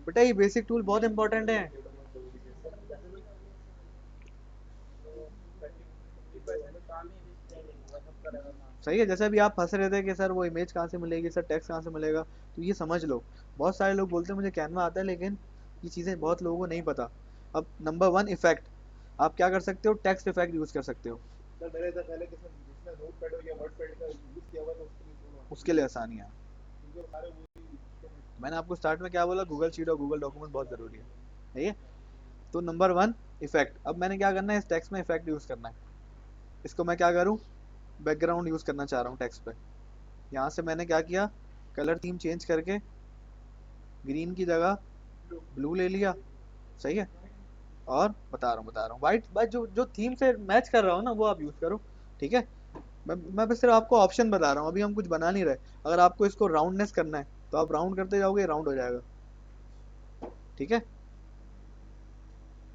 बेटा ये बेसिक टूल बहुत इंपॉर्टेंट है, तो 50% काम ही इस पे सब करेगा काम। सही है। जैसे अभी आप फंस रहे थे कि सर वो इमेज कहाँ से मिलेगी, सर टेक्स्ट कहाँ से मिलेगा, तो ये समझ लो। बहुत सारे लोग बोलते हैं मुझे कैनवा आता है, लेकिन ये चीज़ें बहुत लोगों को नहीं पता। अब नंबर वन इफेक्ट, आप क्या कर सकते हो, टेक्स्ट इफेक्ट यूज़ कर सकते हो, सर मेरे ऐसा ख्याल है कि सर जिसने नोट पैड या वर्ड पैड का यूज किया हुआ है तो उसके लिए दोनों उसके लिए आसानियाँ हैं। क्योंकि वो सारे वो मैंने आपको स्टार्ट में क्या बोला, गूगल शीट और गूगल डॉक्यूमेंट बहुत ज़रूरी है, सही है। तो नंबर वन इफेक्ट, अब मैंने क्या करना है, इस टेक्स्ट में इफेक्ट यूज़ करना है। इसको मैं क्या करूँ, बैकग्राउंड यूज़ करना चाह रहा हूँ टेक्स्ट पे। यहाँ से मैंने क्या किया, कलर थीम चेंज करके ग्रीन की जगह ब्लू ले लिया, सही है। और बता रहा हूँ वाइट, बस जो जो थीम से मैच कर रहा हो ना वो आप यूज़ करो, ठीक है। मैं बस सिर्फ आपको ऑप्शन बता रहा हूँ, अभी हम कुछ बना नहीं रहे। अगर आपको इसको राउंडनेस करना है तो आप राउंड करते जाओगे, राउंड हो जाएगा, ठीक है।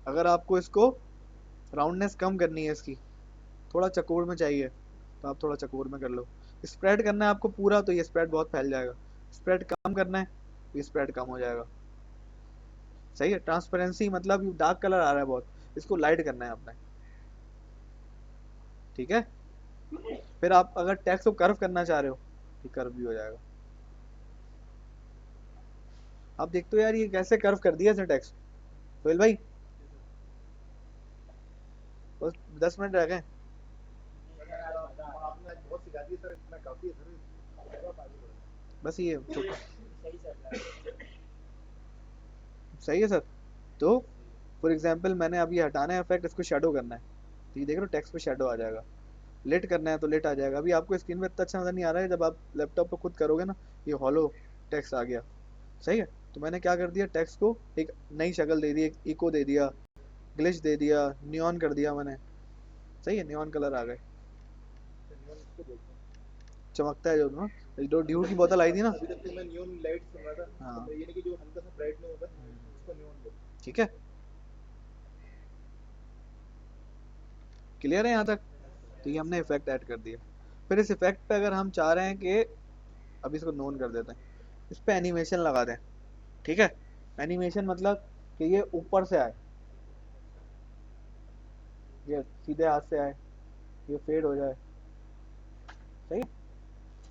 अगर आपको इसको राउंडनेस कम करनी है, इसकी थोड़ा चकोर में चाहिए, तो आप थोड़ा चकोर में कर लो। स्प्रेड करना है आपको पूरा, तो ये स्प्रेड बहुत फैल जाएगा। स्प्रेड कम करना है तो ये स्प्रेड कम हो जाएगा, सही है। ट्रांसपेरेंसी मतलब डार्क कलर आ रहा है बहुत, इसको लाइट करना है आपने, ठीक है। फिर आप अगर टेक्स्ट को कर्व करना चाह रहे हो तो कर्व भी हो जाएगा। आप देखते हो यार ये कैसे कर्व कर दिया इसने टेक्स्ट। सोहेल भाई बस 10 मिनट रह गए। आपने आज बहुत सिखा दिया सर, इतना काफी है सर, आप आगे बढ़ो। बस ये छोटा सही चल रहा है। सही है सर। तो फॉर एग्जांपल मैंने अब ये हटाना है इफेक्ट, इसको शेडो करना है, तो ये देख रहे हो टेक्स्ट पे शेडो आ जाएगा। लेट करना है तो लेट आ जाएगा। अभी आपको स्क्रीन पे इतना अच्छा नजर नहीं आ रहा है, जब आप लैपटॉप पे खुद करोगे ना ये हॉलो टेक्स्ट आ गया। सही है। तो मैंने क्या कर दिया, टेक्स्ट को एक नई शक्ल दे दी, एक इको दे दिया, ग्लिच दे दिया, नियॉन कर दिया मैंने। सही है, नियॉन कलर आ गए, नियॉन इसको बोलते हैं। चमकता है जो ना, जो ड्यू की बोतल आई थी ना। अभी तक तो मैं नियॉन लाइट सुन रहा था, हाँ तो ये नहीं कि जो हल्का सा ब्राइट में होता है उसको नियॉन बोलते हैं। ठीक है, क्लियर है यहाँ तक। तो ये हमने इफेक्ट ऐड कर दिया। फिर इस इफेक्ट पे अगर हम चाह रहे हैं कि अभी इसको नोन कर देते हैं, इस पे एनिमेशन लगा दें, ठीक है। एनिमेशन मतलब कि ये ऊपर से आए, ये सीधे हाथ से आए, ये फेड हो जाए, सही है?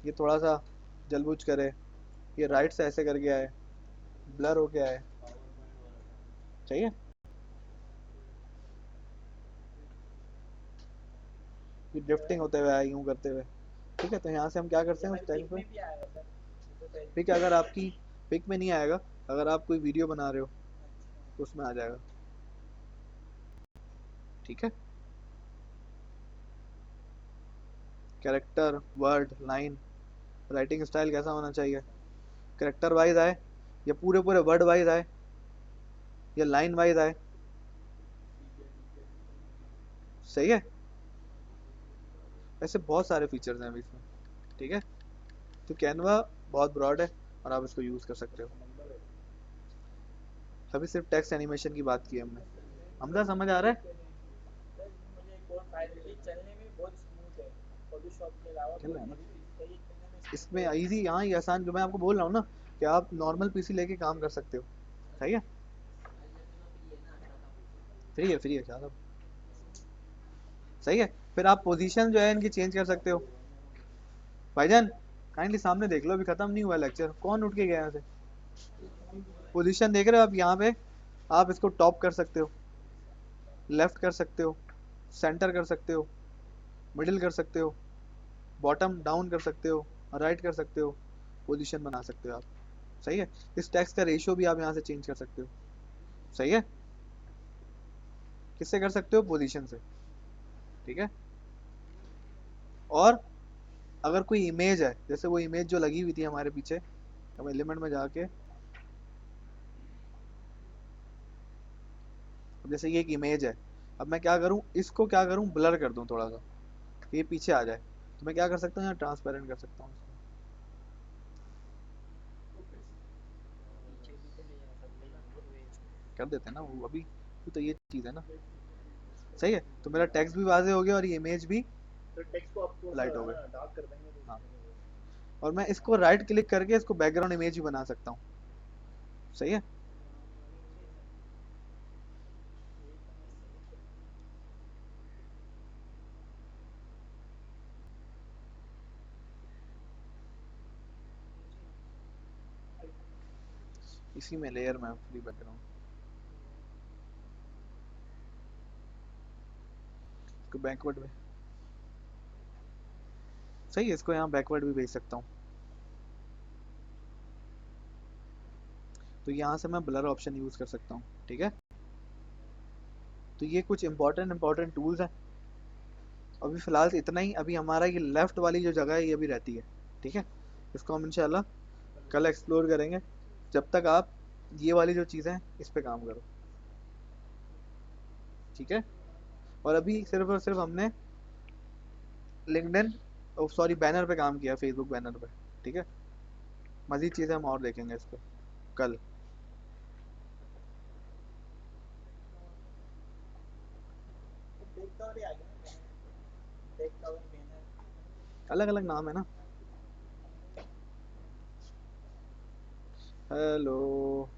ये थोड़ा सा जलबुझ करे, ये राइट से ऐसे करके आए, ब्लर होके आए, सही है। ये ड्रिफ्टिंग होते हुए आए, यूं करते हुए, ठीक है। तो यहाँ से हम क्या करते हैं उस टाइम पिक पे, में भी आएगा सर, तो सही। पिक अगर आपकी पिक में नहीं आएगा, अगर आप कोई वीडियो बना रहे हो तो उसमें आ जाएगा, ठीक है। Character, word, line, writing style कैसा होना चाहिए, कैरेक्टर वाइज आए या पूरे पूरे वर्ड वाइज आए या लाइन वाइज आए, सही है। ऐसे बहुत सारे फीचर्स हैं अभी इसमें, ठीक है। तो कैनवा बहुत ब्रॉड है और आप इसको यूज़ कर सकते हो। अभी सिर्फ टेक्स्ट एनिमेशन की बात की हमने। हमदा समझ आ रहा है? सर मुझे एक और फायदा, ये चलने में बहुत स्मूथ है, फोटोशॉप के अलावा चल रहा है ना सही है, चलने में स्मूथ इसमें, है। इजी, यहाँ ये आसान, जो मैं आपको बोल रहा हूँ ना कि आप नॉर्मल पीसी लेके काम कर सकते हो, सही है। फ्री है ज़्यादा, सही है। फिर आप पोजीशन जो है इनकी चेंज कर सकते हो। भाईजान काइंडली सामने देख लो, अभी खत्म नहीं हुआ लेक्चर, कौन उठ के गया यहाँ से। पोजीशन देख रहे हो आप यहाँ पे, आप इसको टॉप कर सकते हो, लेफ्ट कर सकते हो, सेंटर कर सकते हो, मिडिल कर सकते हो, बॉटम डाउन कर सकते हो, राइट कर सकते हो, पोजीशन बना सकते हो आप, सही है। इस टेक्स्ट का रेशियो भी आप यहाँ से चेंज कर सकते हो, सही है। किससे कर सकते हो, पोजीशन से, ठीक है। और अगर कोई इमेज है, जैसे वो इमेज जो लगी हुई थी हमारे पीछे, हम एलिमेंट में जाके, अब जैसे ये एक इमेज है, अब मैं क्या करूँ, इसको क्या करूँ, ब्लर कर दूँ थोड़ा सा, ये पीछे आ जाए, तो मैं क्या कर सकता हूँ, यहाँ ट्रांसपेरेंट कर सकता हूँ इसको, पीछे भी तो नहीं आ सकते ना इमेज में। कर देते हैं ना वो अभी, तो ये चीज़ है ना, सही है। तो मेरा टेक्स्ट भी वाजे हो गया और ये इमेज भी तो टेक्स्ट को आप थोड़ा लाइट सा हो है गई। ना डार्क कर देंगे तो हाँ, उसमें और मैं इसको राइट क्लिक करके इसको बैकग्राउंड इमेज भी बना सकता हूँ, सही है। इसी में लेयर में फ्री बैकग्राउंड, इसको बैकवर्ड में, सही है, इसको यहाँ बैकवर्ड भी भेज सकता हूँ। तो यहाँ से मैं ब्लर ऑप्शन यूज़ कर सकता हूँ, ठीक है। तो ये कुछ इंपॉर्टेंट टूल्स हैं। अभी फ़िलहाल इतना ही। अभी हमारा ये लेफ़्ट वाली जो जगह है ये अभी रहती है, ठीक है। इसको हम इंशाल्लाह कल एक्सप्लोर करेंगे। जब तक आप ये वाली जो चीज़ें हैं इस पे काम करो, ठीक है। और अभी सिर्फ और सिर्फ हमने लिंक्डइन, सॉरी बैनर पे काम किया, फेसबुक बैनर पे, ठीक है। मज़ीद चीज़ें हम और देखेंगे इस पे कल। बैक कवर ही आ गया ना, बैक कवर बैनर। अलग अलग नाम है ना। हेलो।